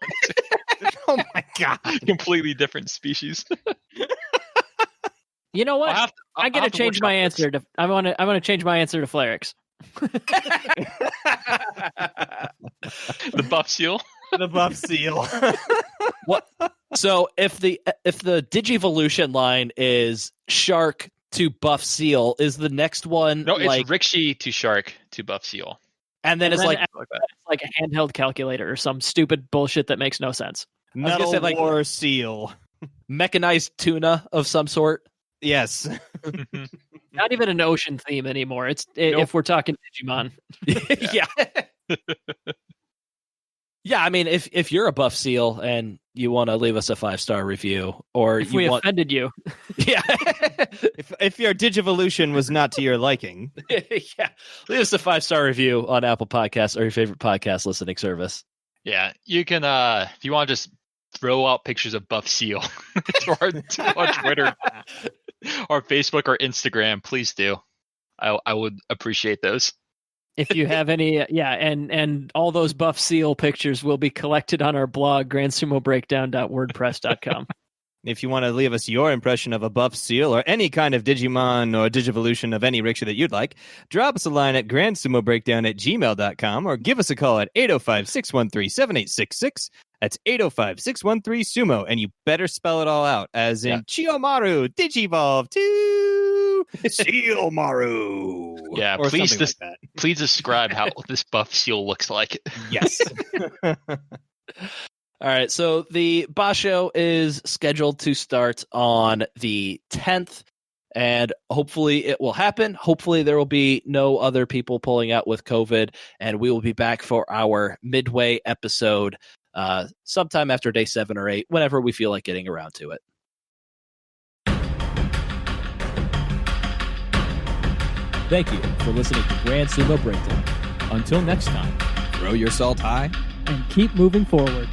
Oh my god, completely different species. You know what? I'm gonna change my answer to. I want to change my answer to Flarix. The buff seal. The buff seal. What? So if the Digivolution line is shark to buff Seal. Is the next one No, it's like Rikshi to Shark to buff Seal. and then And it's then like it's like a handheld calculator or some stupid bullshit that makes no sense. Metal say, like- War Seal. mechanized tuna of some sort? Yes. Not even an ocean theme anymore. If we're talking Digimon. Yeah. Yeah, I mean, if you're a buff Seal and you want to leave us a 5-star review, or If you we want, offended you, yeah, if your Digivolution was not to your liking, yeah, leave us a 5-star review on Apple Podcasts or your favorite podcast listening service. Yeah, you can if you want to just throw out pictures of buff Seal to our Twitter or Facebook or Instagram, please do. I would appreciate those. if you have any, and all those buff Seal pictures will be collected on our blog, grandsumo-breakdown.wordpress.com. if you want to leave us your impression of a buff Seal or any kind of Digimon or Digivolution of any rickshaw that you'd like, drop us a line at grandsumobreakdown@gmail.com or give us a call at 805-613-7866. That's 805-613-SUMO, and you better spell it all out, as in Chiyomaru Digivolve to Sealmaru. Yeah, or please something like that. Please describe how this buff Seal looks like. Yes. All right, so the Basho is scheduled to start on the 10th, and hopefully it will happen. Hopefully there will be no other people pulling out with COVID, and we will be back for our midway episode sometime after day 7 or 8, whenever we feel like getting around to it. Thank you for listening to Grand Sumo Breakdown. Until next time, throw your salt high And keep moving forward.